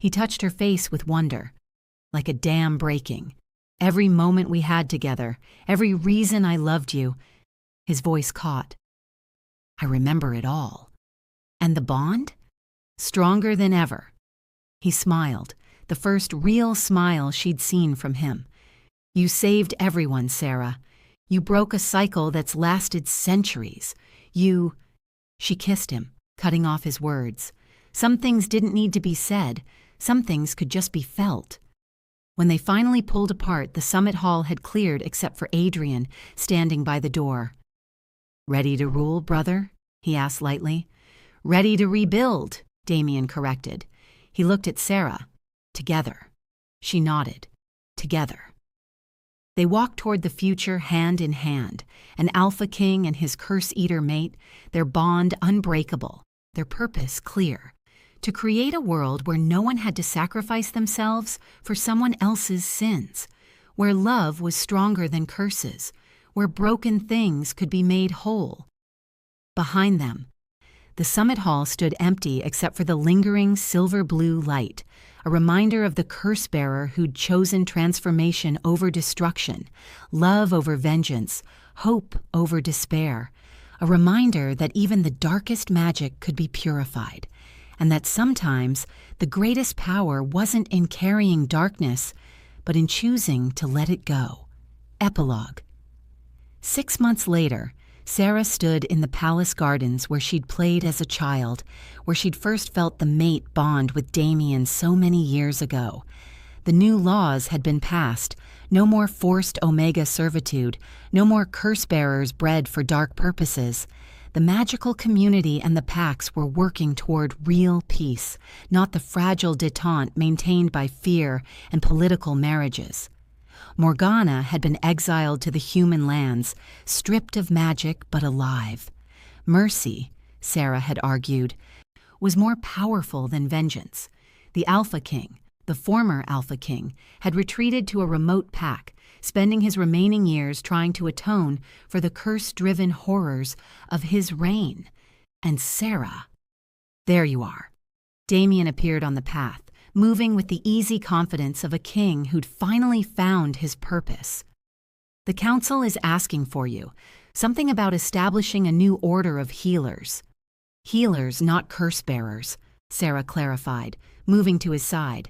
Speaker 1: He touched her face with wonder. "Like a dam breaking. Every moment we had together, every reason I loved you." His voice caught. "I remember it all." "And the bond?" "Stronger than ever." He smiled, the first real smile she'd seen from him. "You saved everyone, Sarah. You broke a cycle that's lasted centuries. You—" She kissed him, cutting off his words. Some things didn't need to be said. Some things could just be felt. When they finally pulled apart, the summit hall had cleared except for Adrian, standing by the door. "Ready to rule, brother?" he asked lightly. "Ready to rebuild," Damien corrected. He looked at Sarah. "Together." She nodded. "Together." They walked toward the future hand in hand, an Alpha King and his Curse-Eater mate, their bond unbreakable, their purpose clear. To create a world where no one had to sacrifice themselves for someone else's sins, where love was stronger than curses, where broken things could be made whole. Behind them, the summit hall stood empty except for the lingering silver-blue light, a reminder of the curse-bearer who'd chosen transformation over destruction, love over vengeance, hope over despair, a reminder that even the darkest magic could be purified, and that sometimes the greatest power wasn't in carrying darkness, but in choosing to let it go. Epilogue. 6 months later, Sarah stood in the palace gardens where she'd played as a child, where she'd first felt the mate bond with Damien so many years ago. The new laws had been passed. No more forced Omega servitude, no more curse-bearers bred for dark purposes. The magical community and the pacts were working toward real peace, not the fragile détente maintained by fear and political marriages. Morgana had been exiled to the human lands, stripped of magic but alive. Mercy, Sarah had argued, was more powerful than vengeance. The Alpha King, the former Alpha King, had retreated to a remote pack, spending his remaining years trying to atone for the curse-driven horrors of his reign. And Sarah— There you are. Damien appeared on the path, moving with the easy confidence of a king who'd finally found his purpose. "The council is asking for you, something about establishing a new order of healers." "Healers, not curse-bearers," Sarah clarified, moving to his side.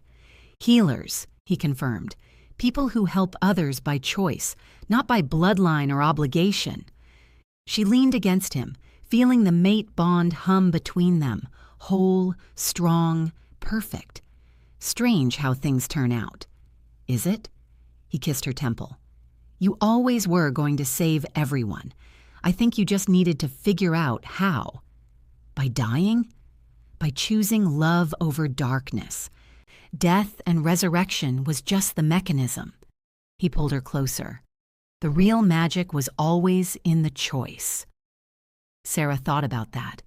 Speaker 1: "Healers," he confirmed. "People who help others by choice, not by bloodline or obligation." She leaned against him, feeling the mate bond hum between them, whole, strong, perfect. Strange how things turn out. "Is it?" He kissed her temple. "You always were going to save everyone. I think you just needed to figure out how." "By dying?" "By choosing love over darkness. Death and resurrection was just the mechanism." He pulled her closer. "The real magic was always in the choice." Sarah thought about that,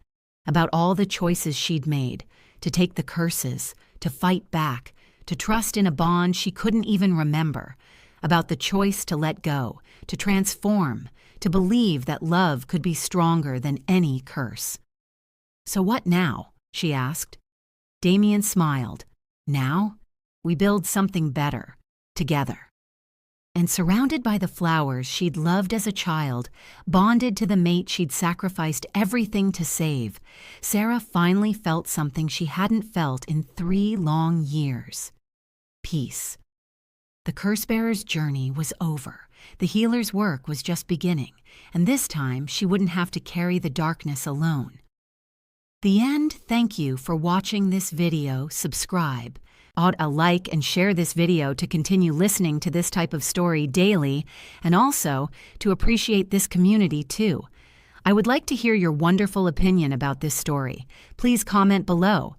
Speaker 1: about all the choices she'd made, to take the curses, to fight back, to trust in a bond she couldn't even remember, about the choice to let go, to transform, to believe that love could be stronger than any curse. "So what now?" she asked. Damien smiled. "Now? We build something better, together. And surrounded by the flowers she'd loved as a child, bonded to the mate she'd sacrificed everything to save, Sarah finally felt something she hadn't felt in 3 long years. Peace. The curse-bearer's journey was over. The healer's work was just beginning, and this time she wouldn't have to carry the darkness alone. The end. Thank you for watching this video. Subscribe, a like, and share this video to continue listening to this type of story daily, and also to appreciate this community too. I would like to hear your wonderful opinion about this story. Please comment below.